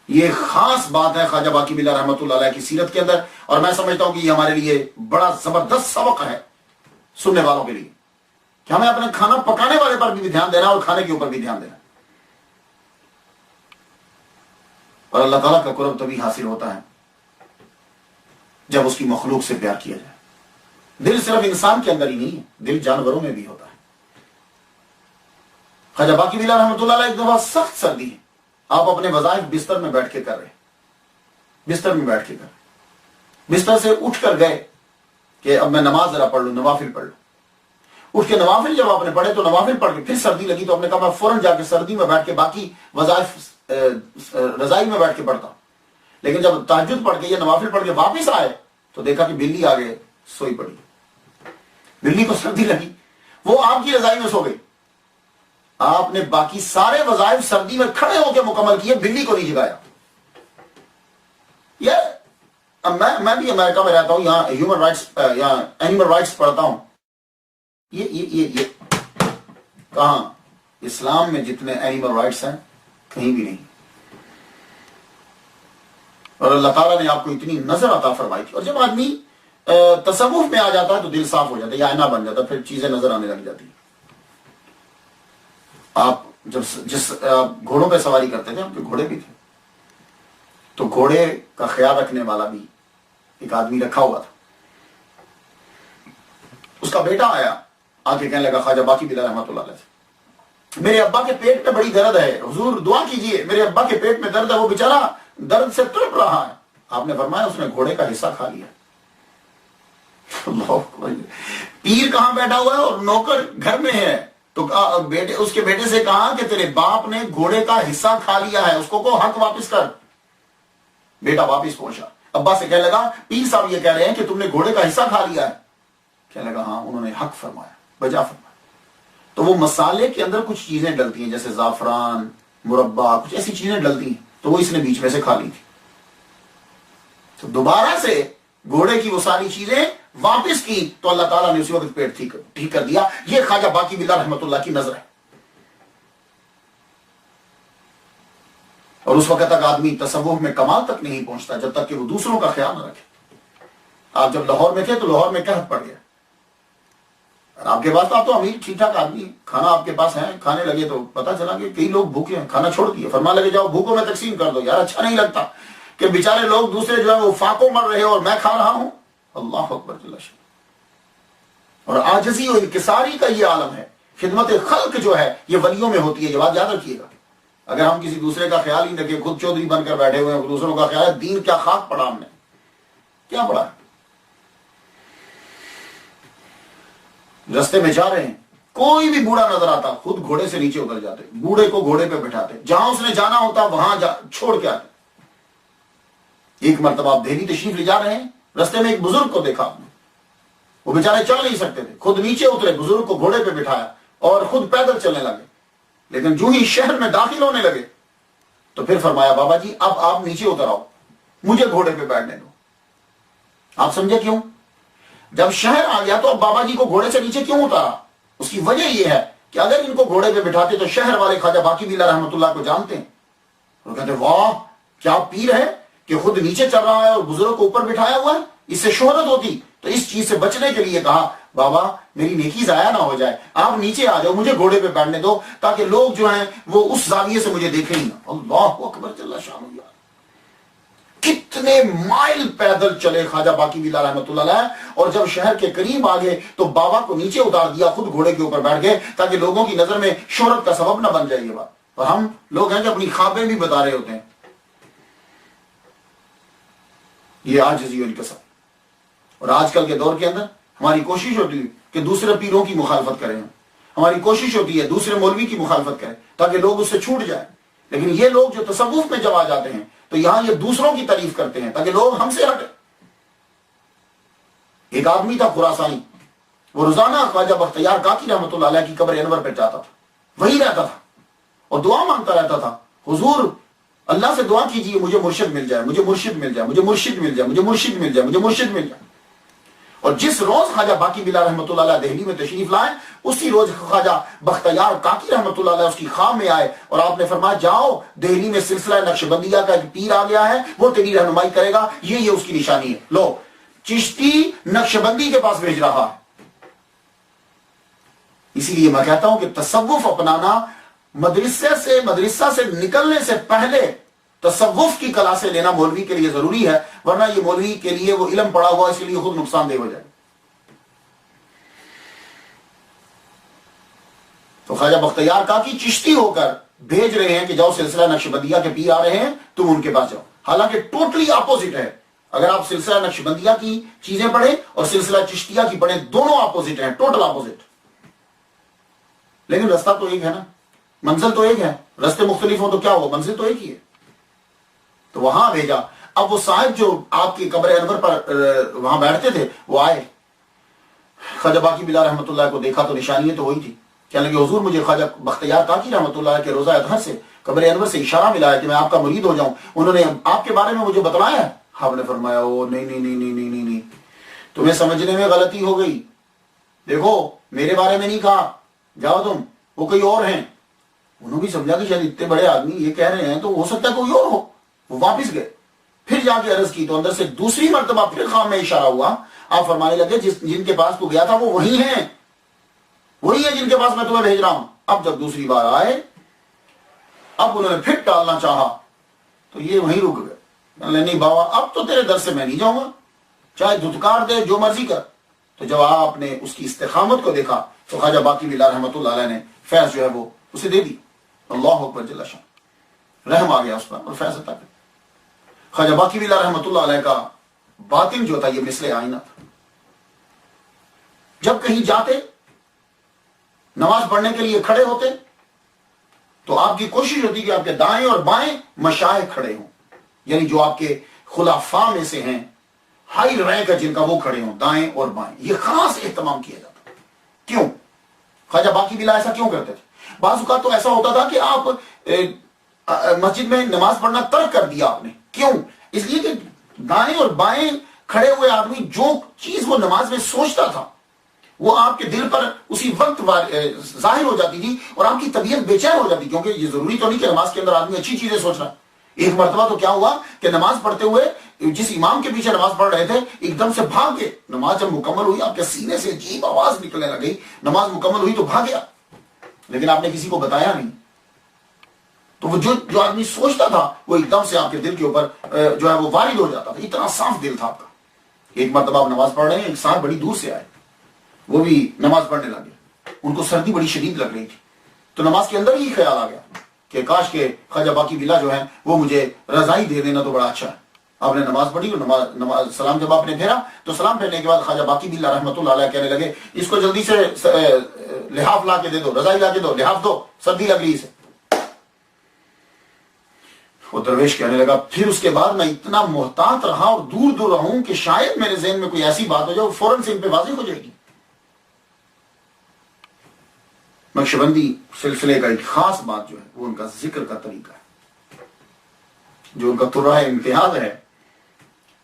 یہ خاص بات ہے خواجہ باقی بلا رحمۃ اللہ علیہ کی سیرت کے اندر، اور میں سمجھتا ہوں کہ یہ ہمارے لیے بڑا زبردست سبق ہے سننے والوں کے لیے کہ ہمیں اپنے کھانا پکانے والے پر بھی دھیان دینا اور کھانے کے اوپر بھی دھیان دینا۔ اور اللہ تعالیٰ کا قرب تبھی حاصل ہوتا ہے جب اس کی مخلوق سے پیار کیا جائے۔ دل صرف انسان کے اندر ہی نہیں ہے، دل جانوروں میں بھی ہوتا ہے۔ خواجہ باقی بلا رحمۃ اللہ علیہ ایک دفعہ سخت سردی ہے، آپ اپنے وظائف بستر میں بیٹھ کے کر رہے، بستر میں بیٹھ کے کر رہے، بستر سے اٹھ کر گئے کہ اب میں نماز ذرا پڑھ لوں، نوافل پڑھ لوں۔ اٹھ کے نوافل جب آپ نے پڑھے تو نوافل پڑھ کے پھر سردی لگی تو آپ نے کہا میں فوراً جا کے سردی میں بیٹھ کے باقی وظائف رضائی میں بیٹھ کے پڑھتا ہوں۔ لیکن جب تہجد پڑھ کے یا نوافل پڑھ کے واپس آئے تو دیکھا کہ بلی آگے سوئی پڑی، بلی کو سردی لگی، وہ آپ کی رضائی میں سو گئی۔ آپ نے باقی سارے وظائف سردی میں کھڑے ہو کے مکمل کیے، بلی کو نہیں جگایا۔ میں بھی امریکہ میں رہتا ہوں، یہاں ہیومن رائٹس یا اینیمل رائٹس پڑھتا ہوں۔ یہ کہاں اسلام میں جتنے اینیمل رائٹس ہیں کہیں بھی نہیں۔ اور اللہ تعالیٰ نے آپ کو اتنی نظر عطا فرمائی تھی، اور جب آدمی تصوف میں آ جاتا ہے تو دل صاف ہو جاتا ہے، یا آئینہ بن جاتا ہے، پھر چیزیں نظر آنے لگ جاتی ہیں۔ آپ جب جس گھوڑوں پہ سواری کرتے تھے، آپ کے گھوڑے بھی تھے، تو گھوڑے کا خیال رکھنے والا بھی ایک آدمی رکھا ہوا تھا۔ اس کا بیٹا آیا، آ کے کہنے لگا خواجہ باقی بلا رحمۃ اللہ علیہ سے، میرے ابا کے پیٹ میں بڑی درد ہے، حضور دعا کیجئے، میرے ابا کے پیٹ میں درد ہے، وہ بیچارہ درد سے تڑپ رہا ہے۔ آپ نے فرمایا اس نے گھوڑے کا حصہ کھا لیا۔ پیر کہاں بیٹھا ہوا ہے اور نوکر گھر میں ہے، تو اس کے بیٹے سے کہا کہ تیرے باپ نے گھوڑے کا حصہ کھا لیا ہے، اس کو حق واپس کر۔ بیٹا واپس پہنچا، ابا سے کہنے لگا پیر صاحب یہ کہہ رہے ہیں کہ تم نے گھوڑے کا حصہ کھا لیا ہے۔ کہنے لگا ہاں، انہوں نے حق فرمایا، بجا فرمایا۔ تو وہ مسالے کے اندر کچھ چیزیں ڈلتی ہیں جیسے زعفران، مربع، کچھ ایسی چیزیں ڈلتی ہیں، تو وہ اس نے بیچ میں سے کھا لی تھی۔ تو دوبارہ سے گھوڑے کی وہ ساری چیزیں واپس کی تو اللہ تعالیٰ نے اسی وقت پیٹ ٹھیک کر دیا۔ یہ خواجہ باقی بلا رحمۃ اللہ کی نظر ہے۔ اور اس وقت تک آدمی تصوف میں کمال تک نہیں پہنچتا جب تک کہ وہ دوسروں کا خیال نہ رکھے۔ آپ جب لاہور میں تھے تو لاہور میں قحط پڑ گیا، آپ کے پاس آپ تو امیر ٹھیک ٹھاک آدمی، کھانا آپ کے پاس ہے، کھانے لگے تو پتا چلا کہ کئی لوگ بھوکے ہیں، کھانا چھوڑ دیا، فرمان لگے جاؤ بھوکوں میں تقسیم کر دو۔ یار اچھا نہیں لگتا کہ بیچارے لوگ دوسرے جو ہے وہ فاقوں مر رہے ہو اور میں کھا رہا ہوں۔ اللہ اکبر جل شانہ۔ اور عاجزی اور انکساری کا یہ عالم ہے۔ خدمت خلق جو ہے یہ ولیوں میں ہوتی ہے، یہ بات یاد رکھیے گا۔ اگر ہم کسی دوسرے کا خیال ہی رکھیں، خود چودھری بن کر بیٹھے ہوئے ہیں، دوسروں کا خیال ہے، دین کیا خاک پڑا ہم نے، کیا پڑا ہے؟ رستے میں جا رہے ہیں، کوئی بھی بوڑھا نظر آتا خود گھوڑے سے نیچے اتر جاتے، بوڑھے کو گھوڑے پہ بٹھاتے، جہاں اس نے جانا ہوتا وہاں چھوڑ کے آتے۔ ایک مرتبہ آپ دہلی تشریف لے جا رہے ہیں، رستے میں ایک بزرگ کو دیکھا آپ نے، وہ بیچارے چل نہیں سکتے تھے، خود نیچے اترے، بزرگ کو گھوڑے پہ بٹھایا اور خود پیدل چلنے لگے۔ لیکن جو ہی شہر میں داخل ہونے لگے تو پھر فرمایا بابا جی اب آپ نیچے اتر آؤ، مجھے گھوڑے پہ بیٹھنے دو۔ آپ سمجھے کیوں؟ جب شہر آ گیا تو اب بابا جی کو گھوڑے سے نیچے کیوں اتارا؟ اس کی وجہ یہ ہے کہ اگر ان کو گھوڑے پہ بٹھاتے تو شہر والے خواجہ باقی بلا رحمۃ اللہ کو جانتے ہیں، وہ کہتے واہ کیا پیر ہے کہ خود نیچے چل رہا ہے اور بزرگ کو اوپر بٹھایا ہوا ہے، اس سے شہرت ہوتی۔ تو اس چیز سے بچنے کے لیے کہا بابا میری نیکی ضائع نہ ہو جائے، آپ نیچے آ جاؤ، مجھے گھوڑے پہ بیٹھنے دو تاکہ لوگ جو ہیں وہ اس زاویے سے مجھے دیکھیں ہی نہ۔ اللہ اکبر جل شانہ۔ کتنے مائل پیدل چلے خواجہ باقی باللہ رحمۃ اللہ علیہ، اور جب شہر کے قریب آ گئے تو بابا کو نیچے اتار دیا، خود گھوڑے کے اوپر بیٹھ گئے تاکہ لوگوں کی نظر میں شہرت کا سبب نہ بن جائے یہ بات۔ اور ہم لوگ ہیں کہ اپنی خوابیں بھی بتا رہے ہوتے ہیں۔ یہ عاجزی و انکسار۔ اور آج کل کے دور کے اندر ہماری کوشش ہوتی ہے کہ دوسرے پیروں کی مخالفت کریں، ہماری کوشش ہوتی ہے دوسرے مولوی کی مخالفت کریں تاکہ لوگ اس سے چھوٹ جائیں، لیکن یہ لوگ جو تصوف میں جب آ جاتے ہیں تو یہاں یہ دوسروں کی تعریف کرتے ہیں تاکہ لوگ ہم سے ہٹیں۔ ایک آدمی تھا خراسانی، وہ روزانہ خواجہ بختیار کاکی رحمۃ اللہ علیہ کی قبر انور پہ جاتا تھا، وہی رہتا تھا اور دعا مانگتا رہتا تھا، حضور اللہ سے دعا کیجیے مجھے مرشد مل جائے، مجھے مرشد مل جائے، مجھے مرشد مل جائے، مجھے مرشد مل جائے، مجھے مرشد مل جائے۔ اور جس روز خواجہ باقی باللہ رحمۃ اللہ علیہ دہلی میں تشریف لائے، اسی روز خواجہ بختیار کاکی رحمۃ اللہ علیہ اس کی خواب میں آئے اور آپ نے فرمایا جاؤ دہلی میں سلسلہ نقشبندیہ کا ایک پیر آ گیا ہے، وہ تیری رہنمائی کرے گا، یہ اس کی نشانی ہے۔ لو چشتی نقشبندی کے پاس بھیج رہا ہے۔ اسی لیے میں کہتا ہوں کہ تصوف اپنانا مدرسہ سے نکلنے سے پہلے تصوف کی کلاسیں لینا مولوی کے لیے ضروری ہے، ورنہ یہ مولوی کے لیے وہ علم پڑا ہوا اس لیے خود نقصان دہ ہو جائے۔ تو خواجہ بختیار کاکی چشتی ہو کر بھیج رہے ہیں کہ جاؤ سلسلہ نقشبندیہ کے پیر آ رہے ہیں، تم ان کے پاس جاؤ۔ حالانکہ ٹوٹلی اپوزٹ ہے، اگر آپ سلسلہ نقشبندیہ کی چیزیں پڑھیں اور سلسلہ چشتیہ کی پڑھیں، دونوں اپوزٹ ہیں، ٹوٹل اپوزٹ، لیکن رستہ تو ایک ہے نا، منزل تو ایک ہے، رستے مختلف ہوں تو کیا ہو، منزل تو ایک ہی ہے۔ تو وہاں بھیجا۔ اب وہ صاحب جو آپ کی قبر انور پر وہاں بیٹھتے تھے وہ آئے، خواجہ باقی باللہ رحمۃ اللہ کو دیکھا تو نشانیاں تو وہی تھی، کہنے لگے حضور مجھے خواجہ بختیار کاکی رحمۃ اللہ کے روزہ اطہر سے قبر انور سے اشارہ ملا ہے کہ میں آپ کا مرید ہو جاؤں، انہوں نے آپ کے بارے میں مجھے بتلایا ہے۔ آپ نے فرمایا او نہیں نہیں نہیں نہیں نہیں نہیں نہیں، تمہیں سمجھنے میں غلطی ہو گئی، دیکھو میرے بارے میں نہیں کہا، جاؤ تم، وہ کوئی اور ہیں۔ انہوں بھی سمجھا کہ شاید اتنے بڑے آدمی یہ کہہ رہے ہیں تو ہو سکتا ہے کوئی اور ہو۔ وہ واپس گئے، پھر جا کے عرض کی تو اندر سے دوسری مرتبہ پھر خواب میں اشارہ ہوا۔ آپ فرمانے لگے جن کے پاس تو گیا تھا وہ وہی ہیں جن کے پاس میں تمہیں بھیج رہا ہوں۔ اب جب دوسری بار آئے، اب انہوں نے پھر ٹالنا چاہا تو یہ وہیں رک گئے، نہیں بابا اب تو تیرے در سے میں نہیں جاؤں گا، چاہے دھتکار دے جو مرضی کر۔ تو جب آپ نے اس کی استقامت کو دیکھا تو خواجہ باقی باللہ رحمۃ اللہ علیہ نے فیض جو ہے وہ اسے دے دی۔ اللہ اکبر جل شان، رحم آ گیا اس پر اور فیض عطا کر۔ خواجہ باقی باللہ رحمۃ اللہ علیہ کا باطن جو تھا یہ مثل آئینہ تھا۔ جب کہیں جاتے، نماز پڑھنے کے لیے کھڑے ہوتے تو آپ کی کوشش ہوتی کہ آپ کے دائیں اور بائیں مشائخ کھڑے ہوں، یعنی جو آپ کے خلفاء میں سے ہیں، ہائی رینک ہے جن کا، وہ کھڑے ہوں دائیں اور بائیں۔ یہ خاص اہتمام کیا جاتا۔ کیوں؟ خواجہ باقی باللہ ایسا کیوں کرتے تھے؟ بعض اوقات تو ایسا ہوتا تھا کہ آپ مسجد میں نماز پڑھنا ترک کر دیا آپ نے، کیوں؟ اس لیے کہ دائیں اور بائیں کھڑے ہوئے آدمی جو چیز وہ نماز میں سوچتا تھا وہ آپ کے دل پر اسی وقت ظاہر ہو جاتی تھی اور آپ کی طبیعت بے چین ہو جاتی، کیونکہ یہ ضروری تو نہیں کہ نماز کے اندر آدمی اچھی چیزیں سوچ رہا ہے۔ ایک مرتبہ تو کیا ہوا کہ نماز پڑھتے ہوئے جس امام کے پیچھے نماز پڑھ رہے تھے ایک دم سے بھاگ گئے، نماز جب مکمل ہوئی آپ کے سینے سے عجیب آواز نکلنے لگی، نماز مکمل ہوئی تو بھاگ گیا، لیکن آپ نے کسی کو بتایا نہیں۔ تو وہ جو آدمی سوچتا تھا وہ ایک دم سے آپ کے دل کے اوپر جو ہے وہ وارد ہو جاتا تھا، اتنا صاف دل تھا آپ کا۔ ایک مرتبہ آپ نماز پڑھ رہے ہیں، ایک صاحب بڑی دور سے آئے، وہ بھی نماز پڑھنے لگے، ان کو سردی بڑی شدید لگ رہی تھی، تو نماز کے اندر ہی خیال آ گیا کہ کاش کے خواجہ باقی باللہ جو ہیں وہ مجھے رضائی دے دینا تو بڑا اچھا ہے۔ آپ نے نماز پڑھی اور نماز سلام جب آپ نے پھیرا تو سلام پھیرنے کے بعد خواجہ باقی باللہ رحمۃ اللہ علیہ کہنے لگے اس کو جلدی سے لحاف لا کے دے دو، رضائی لا کے دو، لحاف دو، سردی لگ رہی اسے۔ وہ درویش کہنے لگا پھر اس کے بعد میں اتنا محتاط رہا اور دور دور رہوں کہ شاید میرے ذہن میں کوئی ایسی بات ہو جائے وہ فوراً سے ان پہ واضح ہو جائے گی۔ نقشبندی سلسلے کا ایک خاص بات جو ہے وہ ان کا ذکر کا طریقہ ہے، جو ان کا طرح امتیاز ہے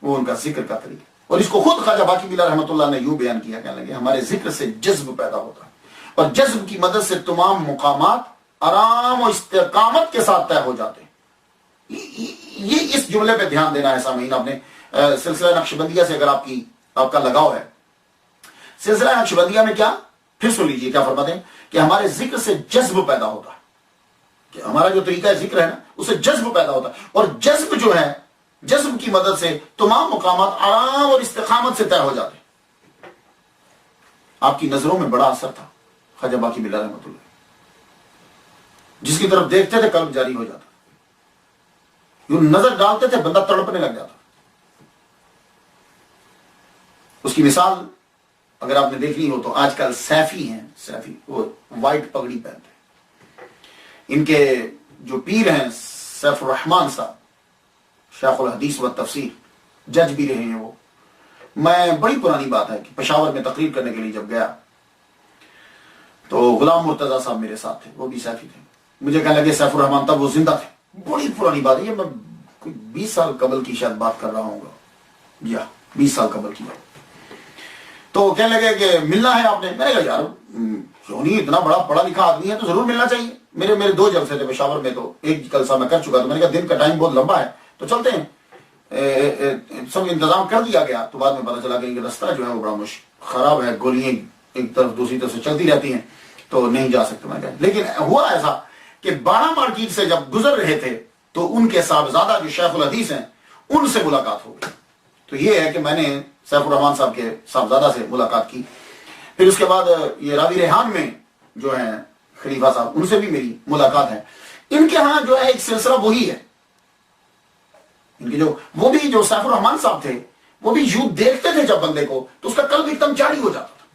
وہ ان کا ذکر کا طریقہ، اور اس کو خود خواجہ باقی باللہ رحمۃ اللہ نے یوں بیان کیا، کہنے لگے ہمارے ذکر سے جذب پیدا ہوتا ہے اور جذب کی مدد سے تمام مقامات آرام و استقامت کے ساتھ طے ہو جاتے ہیں۔ یہ اس جملے پہ دھیان دینا ہے سامعین، آپ نے سلسلہ نقشبندیہ سے اگر آپ کا لگاؤ ہے، سلسلہ نقشبندیہ میں کیا، پھر سن لیجیے کیا فرماتے ہیں کہ ہمارے ذکر سے جذب پیدا ہوتا ہے، کہ ہمارا جو طریقہ ذکر ہے نا اسے جذب پیدا ہوتا ہے، اور جذب جو ہے، جذب کی مدد سے تمام مقامات آرام اور استقامت سے طے ہو جاتے ہیں۔ آپ کی نظروں میں بڑا اثر تھا خواجہ باقی بلّہ رحمۃ اللہ، جس کی طرف دیکھتے تھے قلب جاری ہو جاتا، یوں نظر ڈالتے تھے بندہ تڑپنے لگ جاتا۔ اس کی مثال اگر آپ نے دیکھنی ہو تو آج کل سیفی ہیں، سیفی وہ وائٹ پگڑی پہنتے ہیں، ان کے جو پیر ہیں سیف الرحمان صاحب، شیخ الحدیث و تفسیر، جج بھی رہے ہیں وہ۔ میں بڑی پرانی بات ہے کہ پشاور میں تقریر کرنے کے لیے جب گیا تو غلام مرتضیٰ صاحب میرے ساتھ تھے، وہ بھی سیفی تھے۔ مجھے کہنے لگے سیف الرحمان تب وہ زندہ تھے، بڑی پرانی بات ہے یہ، میں کوئی 20 سال قبل کی شاید بات کر رہا ہوں گا، یا 20 سال قبل کی بات۔ تو کہنے لگے کہ ملنا ہے آپ نے، میں نے کہا یار کیوں نہیں، اتنا بڑا پڑھا لکھا آدمی ہے تو ضرور ملنا چاہیے۔ میرے 2 جلسے تھے پشاور میں، تو ایک جلسہ میں کر چکا، تو میں نے کہا دن کا ٹائم بہت لمبا ہے تو چلتے ہیں، سب انتظام کر دیا گیا۔ تو بعد میں پتا چلا کہ راستہ جو ہے وہ بڑا خراب ہے، گولیاں ایک طرف دوسری طرف سے چلتی رہتی ہیں تو نہیں جا سکتے۔ میں کہا لیکن ہوا ایسا کہ باڑہ مارکیٹ سے جب گزر رہے تھے تو ان کے صاحبزادہ جو شیخ الحدیث ہیں ان سے ملاقات ہو گئی۔ تو یہ ہے کہ میں نے سیف الرحمان صاحب کے صاحبزادہ سے ملاقات کی۔ پھر اس کے بعد یہ راوی ریحان میں جو ہیں خلیفہ صاحب، ان سے بھی میری ملاقات ہے۔ ان کے ہاں جو ہے ایک سلسلہ وہی ہے، ان کے وہ بھی جو سیف الرحمان صاحب تھے وہ بھی یوں دیکھتے تھے جب بندے کو تو اس کا قلب ایک دم جاری ہو جاتا تھا۔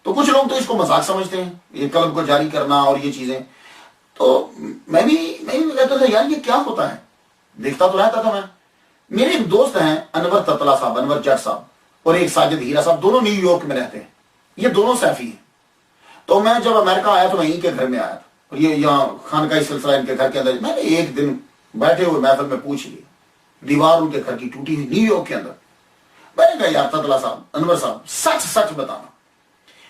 تو کچھ لوگ تو اس کو مذاق سمجھتے ہیں، یہ قلب کو جاری کرنا اور یہ چیزیں، تو میں بھی کہتا تھا یار یہ کیا ہوتا ہے، دیکھتا تو رہتا تھا میں۔ میرے ایک دوست ہیں انور تتلا صاحب، انور جٹ صاحب، اور ایک ساجد ہیرا صاحب، دونوں نیو یارک میں رہتے ہیں، یہ دونوں سیفی ہیں۔ تو میں جب امریکہ آیا تو میں ان کے گھر میں آیا تھا، اور یہ یہاں خانقاہ سلسلہ ان کے گھر کے اندر، میں نے ایک دن بیٹھے ہوئے محفل میں پوچھ لیا، دیوار ان کے گھر کی ٹوٹی ہوئی نیو یارک کے اندر۔ میں نے کہا یار تتلا صاحب، انور صاحب، سچ سچ بتانا،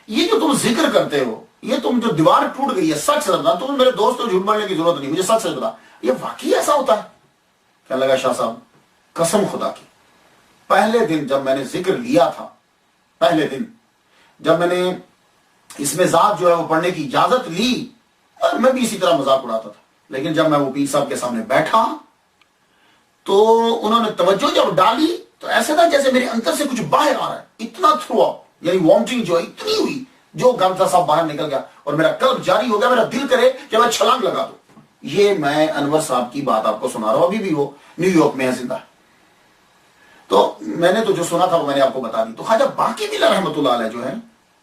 یہ جو تم ذکر کرتے ہو، یہ تم جو دیوار ٹوٹ گئی ہے، سچ سچ بتا، تم میرے دوست کو جھوٹ بولنے کی ضرورت نہیں، مجھے سچ سچ بتا، یہ واقعی ایسا ہوتا ہے؟ کہنے لگا شاہ صاحب قسم خدا کی، پہلے دن جب میں نے ذکر لیا تھا، پہلے دن جب میں نے اس میں ذات جو ہے وہ پڑھنے کی اجازت لی، اور میں بھی اسی طرح مذاق اڑاتا تھا، لیکن جب میں وہ پیر صاحب کے سامنے بیٹھا تو انہوں نے توجہ جب ڈالی تو ایسا تھا جیسے میرے اندر سے کچھ باہر آ رہا ہے، اتنا تھرو اپ، یعنی وامٹنگ جو ہے اتنی ہوئی، جو غم تھا سب باہر نکل گیا، اور میرا قلب جاری ہو گیا، میرا دل کرے کہ میں چھلانگ لگا دوں۔ یہ میں انور صاحب کی بات آپ کو سنا رہا ہوں، ابھی بھی وہ نیو یارک میں ہے، زندہ ہے۔ تو میں نے تو جو سنا تھا وہ میں نے آپ کو بتا دی۔ تو خواجہ باقی بلّہ رحمۃ اللہ علیہ جو ہے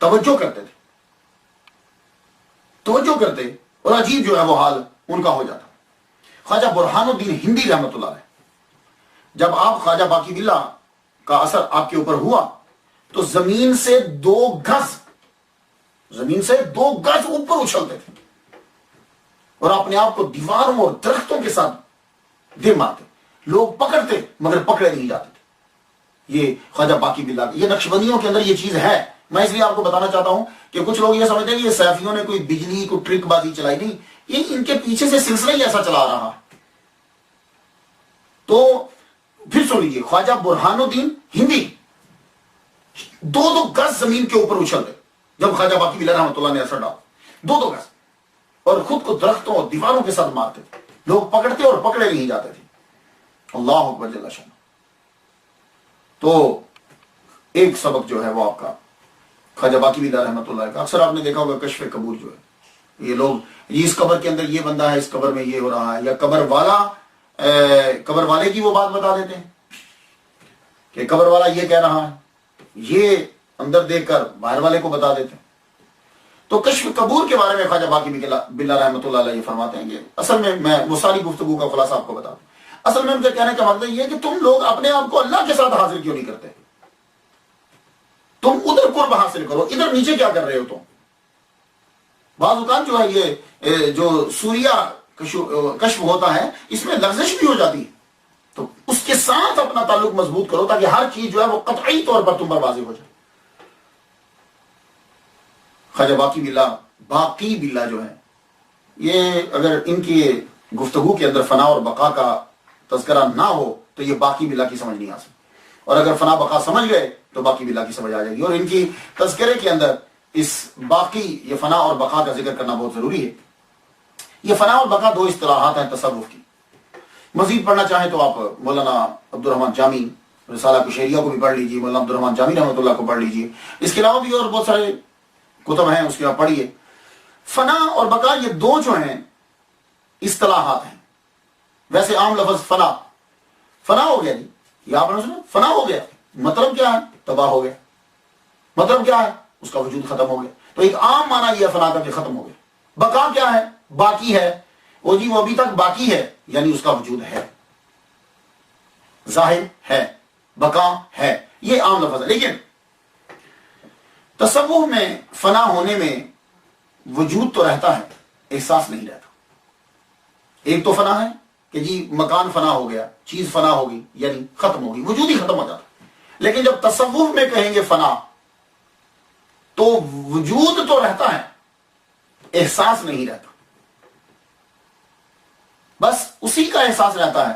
توجہ کرتے تھے، توجہ کرتے، اور عجیب جو ہے وہ حال ان کا ہو جاتا۔ خواجہ برہان الدین ہندی رحمۃ اللہ علیہ، جب آپ خواجہ باقی بلّہ کا اثر آپ کے اوپر ہوا تو زمین سے 2 گز اوپر اچھلتے تھے، اور اپنے آپ کو دیواروں اور درختوں کے ساتھ دے مارتے، لوگ پکڑتے مگر پکڑے نہیں جاتے تھے۔ یہ خواجہ باقی بلّہ، یہ نقشبندیوں کے اندر یہ چیز ہے۔ میں اس لیے آپ کو بتانا چاہتا ہوں کہ کچھ لوگ یہ سمجھتے ہیں کہ یہ سیفیوں نے کوئی بجلی کو ٹرک بازی چلائی، نہیں، یہ ان کے پیچھے سے سلسلہ ہی ایسا چلا رہا۔ تو پھر سن لیجیے، خواجہ برہان الدین ہندی 2 گز زمین کے اوپر اچھلتے جب خواجہ باقی بلّہ رحمۃ اللہ نے اثر ڈالا، 2 گز، اور خود کو درختوں اور دیواروں کے ساتھ مارتے تھے، لوگ پکڑتے اور پکڑے نہیں جاتے تھے۔ اللہ اکبر جل شانہ۔ تو ایک سبق جو ہے وہ آپ کا خواجہ باقی بلّہ رحمۃ اللہ کا، اکثر آپ نے دیکھا ہوگا کشف قبور جو ہے، یہ لوگ اس قبر کے اندر یہ بندہ ہے، اس قبر میں یہ ہو رہا ہے، یا قبر والے کی وہ بات بتا دیتے ہیں کہ قبر والا یہ کہہ رہا ہے، یہ اندر دیکھ کر باہر والے کو بتا دیتے ہیں۔ تو کشف قبور کے بارے میں خواجہ باقی بلّہ رحمۃ اللہ علیہ فرماتے ہیں کہ اصل میں وہ ساری گفتگو کا خلاصہ آپ کو بتا دوں، اصل میں ان کے کہنے کا مطلب یہ ہے کہ تم لوگ اپنے آپ کو اللہ کے ساتھ حاضر کیوں نہیں کرتے؟ تم ادھر قرب حاصل کرو، ادھر نیچے کیا کر رہے ہو تم؟ بعض اوقات جو ہے یہ جو سوریہ کشف ہوتا ہے اس میں لغزش بھی ہو جاتی ہے، تو اس کے ساتھ اپنا تعلق مضبوط کرو تاکہ ہر چیز جو ہے وہ قطعی طور پر تم پر واضح ہو جائے۔ خواجہ باقی بلّہ جو ہے، یہ اگر ان کی گفتگو کے اندر فنا اور بقا کا تذکرہ نہ ہو تو یہ باقی بلّہ کی سمجھ نہیں آ سکتی۔ اور اگر فنا بقا سمجھ گئے تو باقی بھی اللہ کی سمجھ آ جائے گی. اور ان کی تذکرے کے اندر اس باقی یہ فنا اور بقا کا ذکر کرنا بہت ضروری ہے. یہ فنا اور بقا دو اصطلاحات ہیں تصوف کی. مزید پڑھنا چاہیں تو آپ مولانا عبدالرحمن جامی رسالہ کشیریہ کو بھی پڑھ لیجیے, مولانا عبدالرحمن جامی رحمۃ اللہ کو پڑھ لیجیے. اس کے علاوہ بھی اور بہت سارے کتب ہیں, اس کے آپ پڑھیے. فنا اور بقا یہ دو جو ہیں اصطلاحات ہیں. ویسے عام لفظ فنا ہو گیا جی, یہ آپ نے سنا فنا ہو گیا, مطلب کیا ہے؟ تباہ ہو گیا. مطلب کیا ہے؟ اس کا وجود ختم ہو گیا. تو ایک عام معنی یہ فنا کا کہ ختم ہو گیا. بقا کیا ہے؟ باقی ہے. وہ جی وہ ابھی تک باقی ہے, یعنی اس کا وجود ہے, ظاہر ہے, بقا ہے. یہ عام لفظ ہے. لیکن تصوف میں فنا ہونے میں وجود تو رہتا ہے, احساس نہیں رہتا. ایک تو فنا ہے کہ جی مکان فنا ہو گیا, چیز فنا ہو گئی, یعنی ختم ہو گئی, وجود ہی ختم ہو جاتا. لیکن جب تصوف میں کہیں گے فنا تو وجود تو رہتا ہے, احساس نہیں رہتا. بس اسی کا احساس رہتا ہے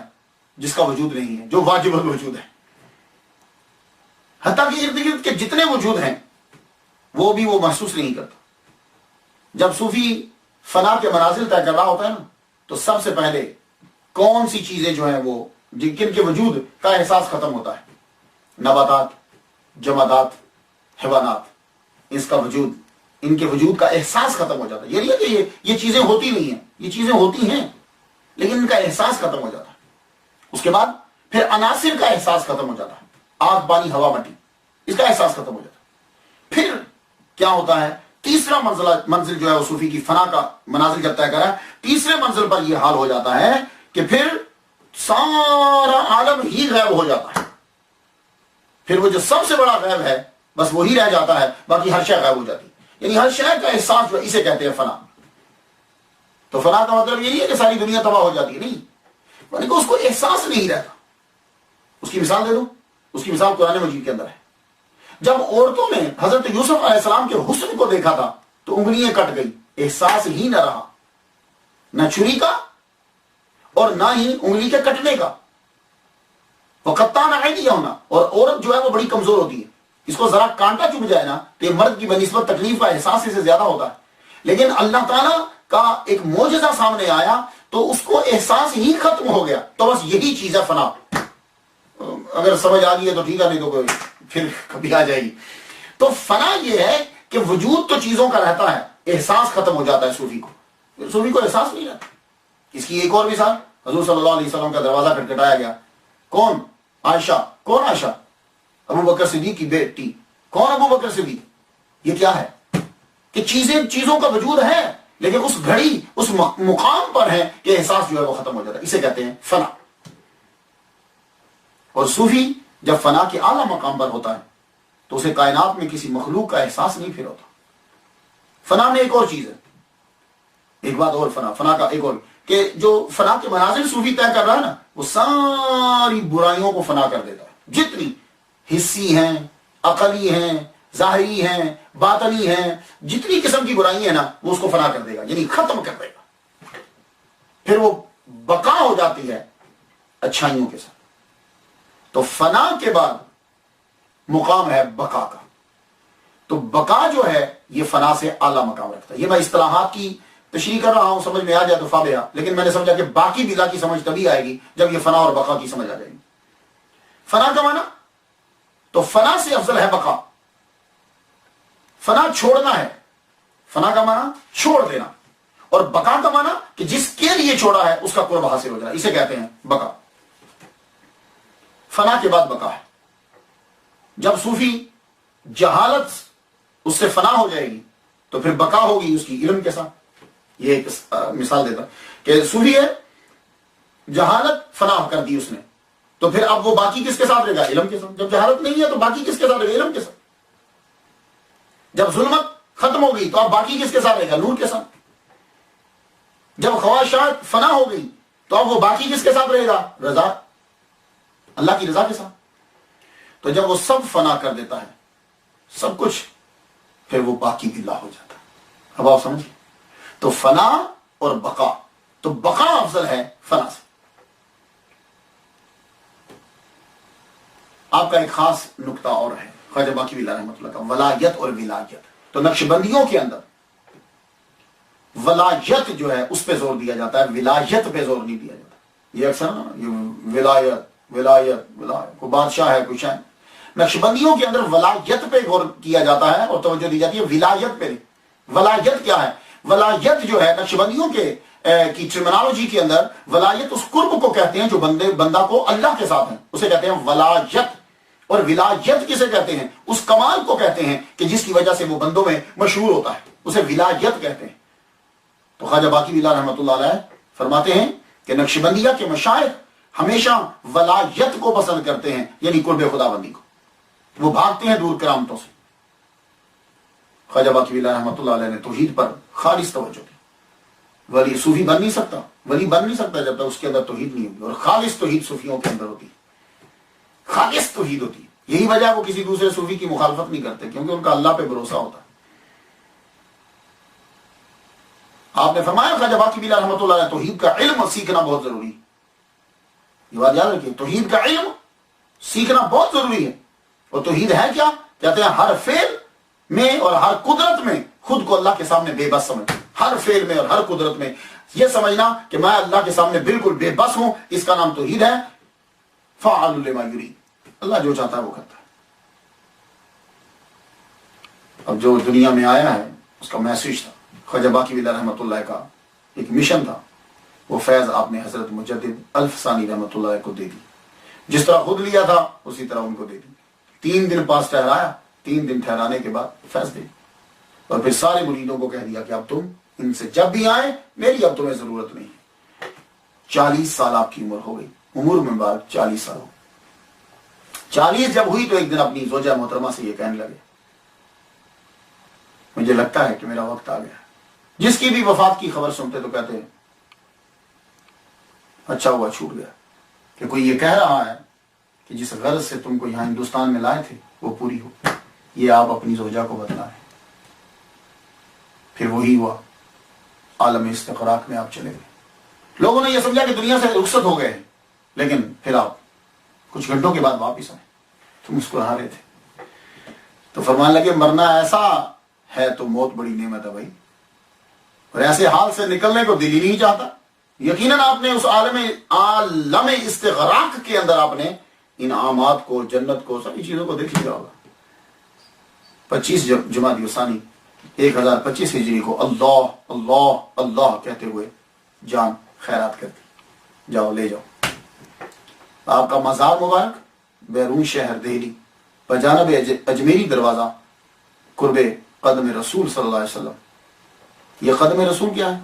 جس کا وجود نہیں ہے, جو واجب الوجود ہے. حتیٰ کہ ارد گرد کے جتنے وجود ہیں وہ بھی وہ محسوس نہیں کرتا. جب صوفی فنا کے منازل طے کر رہا ہوتا ہے نا, تو سب سے پہلے کون سی چیزیں جو ہیں وہ جن کے وجود کا احساس ختم ہوتا ہے؟ نباتات, جمادات, حیوانات. اس کا وجود, ان کے وجود کا احساس ختم ہو جاتا ہے. یہ نہیں ہے کہ یہ چیزیں ہوتی نہیں ہیں, یہ چیزیں ہوتی ہیں لیکن ان کا احساس ختم ہو جاتا ہے. اس کے بعد پھر عناصر کا احساس ختم ہو جاتا ہے, آگ, پانی, ہوا, مٹی, اس کا احساس ختم ہو جاتا ہے. پھر کیا ہوتا ہے؟ تیسرا منزل جو ہے وہ صوفی کی فنا کا منازل جب طے کرا, تیسرے منزل پر یہ حال ہو جاتا ہے کہ پھر سارا عالم ہی غائب ہو جاتا ہے. پھر وہ جو سب سے بڑا غیب ہے بس وہی رہ جاتا ہے, باقی ہر شے غائب ہو جاتی ہے. یعنی ہر شے کا احساس جو ہے اسے کہتے ہیں فنا. تو فنا کا مطلب یہ نہیں ہے کہ ساری دنیا تباہ ہو جاتی ہے, نہیں, یعنی کہ اس کو احساس نہیں رہتا. اس کی مثال دے دوں, اس کی مثال قرآن مجید کے اندر ہے. جب عورتوں نے حضرت یوسف علیہ السلام کے حسن کو دیکھا تھا تو انگلیاں کٹ گئی, احساس ہی نہ رہا, نہ چھری کا اور نہ ہی انگلی کے کٹنے کا. وہ قطان ایدیہم ہونا. اور عورت جو ہے وہ بڑی کمزور ہوتی ہے, اس کو ذرا کانٹا چبھ جائے نا تو یہ مرد کی بنسبت تکلیف کا احساس اسے زیادہ ہوتا ہے. لیکن اللہ تعالیٰ کا ایک معجزہ سامنے آیا تو اس کو احساس ہی ختم ہو گیا. تو بس یہی چیز ہے فنا. اگر سمجھ آ گئی ہے تو ٹھیک ہے, نہیں تو پھر کبھی آ جائے گی. تو فنا یہ ہے کہ وجود تو چیزوں کا رہتا ہے, احساس ختم ہو جاتا ہے صوفی کو. صوفی کو احساس نہیں رہتا. اس کی ایک اور مثال, حضور صلی اللہ علیہ وسلم کا دروازہ کھٹکھٹایا گیا. کون؟ عائشہ. کون عائشہ؟ ابو بکر صدیق کی بیٹی. کون ابو بکر صدیق؟ یہ کیا ہے کہ چیزوں کا وجود ہے لیکن اس گھڑی اس مقام پر ہے کہ احساس جو ہے وہ ختم ہو جاتا ہے. اسے کہتے ہیں فنا. اور صوفی جب فنا کے اعلیٰ مقام پر ہوتا ہے تو اسے کائنات میں کسی مخلوق کا احساس نہیں پھر ہوتا. فنا میں ایک اور چیز ہے, ایک بات اور, فنا کا ایک اور, کہ جو فنا کے منازل صوفی طے کر رہا ہے نا, وہ ساری برائیوں کو فنا کر دیتا ہے. جتنی حسی ہیں, عقلی ہیں, ظاہری ہیں, باطنی ہیں, جتنی قسم کی برائی ہیں نا وہ اس کو فنا کر دے گا, یعنی ختم کر دے گا. پھر وہ بقا ہو جاتی ہے اچھائیوں کے ساتھ. تو فنا کے بعد مقام ہے بقا کا. تو بقا جو ہے یہ فنا سے اعلیٰ مقام رکھتا ہے. یہ میں اصطلاحات کی تشریح کر رہا ہوں, سمجھ میں آ جائے تو فابیا, لیکن میں نے سمجھا کہ باقی بلا کی سمجھ تبھی آئے گی جب یہ فنا اور بقا کی سمجھ آ جائے گی. فنا کا معنی, تو فنا سے افضل ہے بقا. فنا چھوڑنا ہے, فنا کا معنی چھوڑ دینا, اور بقا کا معنی کہ جس کے لیے چھوڑا ہے اس کا قرب حاصل ہو جائے, اسے کہتے ہیں بقا. فنا کے بعد بقا ہے. جب صوفی جہالت اس سے فنا ہو جائے گی تو پھر بقا ہوگی اس کی علم کے ساتھ. یہ ایک مثال دیتا کہ صوفی ہے, جہالت فنا کر دی اس نے, تو پھر اب وہ باقی کس کے ساتھ رہے گا؟ علم کے ساتھ. جب جہالت نہیں ہے تو باقی کس کے ساتھ رہے گا؟ علم کے ساتھ. جب ظلمت ختم ہو گئی تو اب باقی کس کے ساتھ رہے گا؟ نور کے ساتھ. جب خواہشات فنا ہو گئی تو اب وہ باقی کس کے ساتھ رہے گا؟ رضا, اللہ کی رضا کے ساتھ. تو جب وہ سب فنا کر دیتا ہے سب کچھ, پھر وہ باقی باللہ ہو جاتا ہے. اب آپ سمجھیں, تو فنا اور بقا, تو بقا افضل ہے فنا سے. آپ کا ایک خاص نقطہ اور ہے خواجہ باقی باللہ رحمۃ اللہ کا، ولایت اور ولایت. تو نقشبندیوں کے اندر ولایت جو ہے اس پہ زور دیا جاتا ہے، ولایت پہ زور نہیں دیا جاتا. یہ اکثر نا یہ ولایت ولایت ولایت، کوئی بادشاہ ہے کوئی شاہ. نقشبندیوں کے اندر ولایت پہ غور کیا جاتا ہے اور توجہ دی جاتی ہے، ولایت پہ نہیں. ولایت کیا ہے؟ ولایت جو ہے نقشبندیوں کے کی ٹرمینالوجی کے اندر ولایت اس قرب کو کہتے ہیں جو بندہ کو اللہ کے ساتھ ہے، اسے کہتے ہیں ولایت. اور ولایت کسے کہتے ہیں؟ اس کمال کو کہتے ہیں کہ جس کی وجہ سے وہ بندوں میں مشہور ہوتا ہے، اسے ولایت کہتے ہیں. تو خواجہ باقی باللہ رحمۃ اللہ علیہ فرماتے ہیں کہ نقشبندیہ کے مشائخ ہمیشہ ولایت کو پسند کرتے ہیں، یعنی قرب خدا بندی کو. وہ بھاگتے ہیں دور کرامتوں سے. خواجہ باقی باللہ رحمۃ اللہ علیہ نے توحید پر خالص توجہ دی. ولی صوفی بن نہیں سکتا، ولی بن نہیں سکتا جب تک اس کے اندر توحید نہیں ہوگی. اور خالص توحید صوفیوں کے اندر ہوتی ہے، خالص توحید ہوتی ہے. یہی وجہ ہے وہ کسی دوسرے صوفی کی مخالفت نہیں کرتے، کیونکہ ان کا اللہ پہ بھروسہ ہوتا ہے. آپ نے فرمایا خواجہ باقی باللہ رحمۃ اللہ علیہ توحید کا علم سیکھنا بہت ضروری ہے. یہ بات یاد رکھیے، توحید کا علم سیکھنا بہت ضروری ہے. اور توحید ہے کیا؟ کہتے ہیں ہر فعل میں اور ہر قدرت میں خود کو اللہ کے سامنے بے بس سمجھنا. ہر فعل میں اور ہر قدرت میں یہ سمجھنا کہ میں اللہ کے سامنے بالکل بے بس ہوں، اس کا نام توحید ہے. فعال لما یرید، اللہ جو چاہتا ہے وہ کرتا ہے. اب جو دنیا میں آیا ہے اس کا میسج تھا، خواجہ باقی باللہ رحمۃ اللہ کا ایک مشن تھا. وہ فیض آپ نے حضرت مجدد الفسانی رحمۃ اللہ کو دے دی. جس طرح خود لیا تھا اسی طرح ان کو دے دی. 3 دن پاس ٹھہرایا، 3 دن ٹھہرانے کے بعد فیض دے دی. اور پھر سارے مریدوں کو کہہ دیا کہ اب تم ان سے جب بھی آئیں میری اب تمہیں ضرورت نہیں ہے. 40 سال آپ کی عمر ہو گئی، عمر مبارک 40 سال ہو. 40 جب ہوئی تو ایک دن اپنی زوجہ محترمہ سے یہ کہنے لگے مجھے لگتا ہے کہ میرا وقت آ گیا. جس کی بھی وفات کی خبر سنتے تو کہتے ہیں اچھا ہوا چھوٹ گیا. کہ کوئی یہ کہہ رہا ہے کہ جس غرض سے تم کو یہاں ہندوستان میں لائے تھے وہ پوری ہو. یہ آپ اپنی زوجہ کو بتلائیں. پھر وہی ہوا، عالم استغراق میں آپ چلے گئے. لوگوں نے یہ سمجھا کہ دنیا سے رخصت ہو گئے، لیکن پھر آپ کچھ گھنٹوں کے بعد واپس آئے تو مسکرا رہے تھے. تو فرمانے لگے مرنا ایسا ہے تو موت بڑی نعمت ہے بھائی، اور ایسے حال سے نکلنے کو دل ہی نہیں چاہتا. یقیناً آپ نے اس عالم استغراق کے اندر آپ نے انعامات کو، جنت کو، سبھی چیزوں کو دیکھ لیا ہوگا. 25 جمادی الثانی 1025 ہجری کو اللہ اللہ اللہ کہتے ہوئے جان خیرات کرتی. جاؤ لے جاؤ. آپ کا مزار مبارک بیرون شہر دہلی بجانب اجمیری دروازہ قرب قدم رسول صلی اللہ علیہ وسلم. یہ قدم رسول کیا ہے؟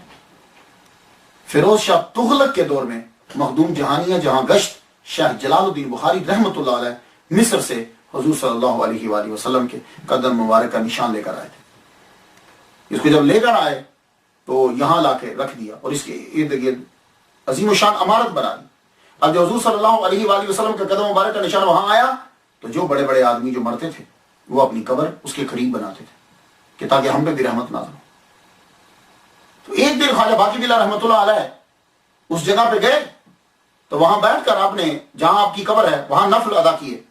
فیروز شاہ تغلق کے دور میں مخدوم جہانیہ جہاں گشت شاہ جلال الدین بخاری رحمۃ اللہ علیہ مصر سے حضور صلی اللہ علیہ وآلہ وسلم کے قدم مبارک کا نشان لے کر آئے تھے. اس کو جب لے کر آئے تو یہاں لا کے رکھ دیا اور اس کے ارد گرد عظیم الشان عمارت بنا دی. اب جو حضور صلی اللہ علیہ وآلہ وسلم کا قدم مبارک کا نشان وہاں آیا تو جو بڑے بڑے آدمی جو مرتے تھے وہ اپنی قبر اس کے قریب بناتے تھے کہ تاکہ ہم پہ بھی رحمت نازل ہو. تو ایک دن خواجہ باقی باللہ رحمۃ اللہ علیہ اس جگہ پہ گئے تو وہاں بیٹھ کر آپ نے جہاں آپ کی قبر ہے وہاں نفل ادا کیے.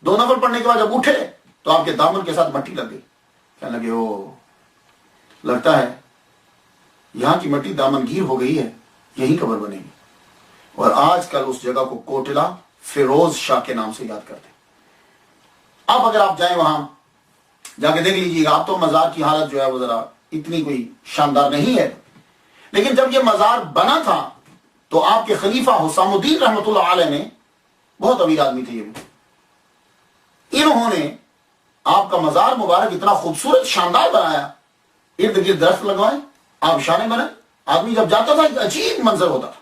2 نفل پڑھنے کے بعد جب اٹھے تو آپ کے دامن کے ساتھ مٹی لگ گئی. کہنے لگے او لگتا ہے یہاں کی مٹی دامن گیر ہو گئی ہے، یہی قبر بنے گی. اور آج کل اس جگہ کو کوٹلہ فیروز شاہ کے نام سے یاد کرتے. اب اگر آپ جائیں وہاں جا کے دیکھ لیجیے گا. آپ تو مزار کی حالت جو ہے وہ ذرا اتنی کوئی شاندار نہیں ہے، لیکن جب یہ مزار بنا تھا تو آپ کے خلیفہ حسام الدین رحمۃ اللہ علیہ نے، بہت امیر آدمی تھے یہ بھی، انہوں نے آپ کا مزار مبارک اتنا خوبصورت شاندار بنایا، ارد گرد درخت لگوائے، آبشانے بنے. آدمی جب جاتا تھا ایک عجیب منظر ہوتا تھا.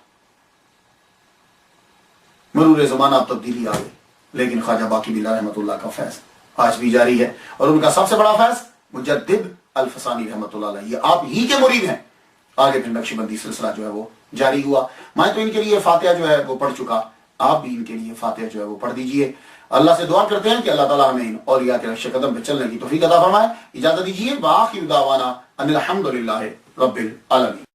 مرور زمانہ اب تبدیلی آ گئی، لیکن خواجہ باقی باللہ رحمۃ اللہ کا فیض آج بھی جاری ہے. اور ان کا سب سے بڑا فیض مجدد الفسانی رحمۃ اللہ علیہ، یہ آپ ہی کے مرید ہیں. آگے پھر نقشبندی سلسلہ جو ہے وہ جاری ہوا. میں تو ان کے لیے فاتحہ جو ہے وہ پڑھ چکا، آپ بھی ان کے لیے فاتحہ جو ہے وہ پڑھ دیجئے. اللہ سے دعا کرتے ہیں کہ اللہ تعالیٰ ہمیں ان اولیاء کے نقش قدم پہ چلنے کی توفیق عطا فرمائے. اجازت دیجیے. وآخر دعوانا ان الحمد للہ رب العالمین.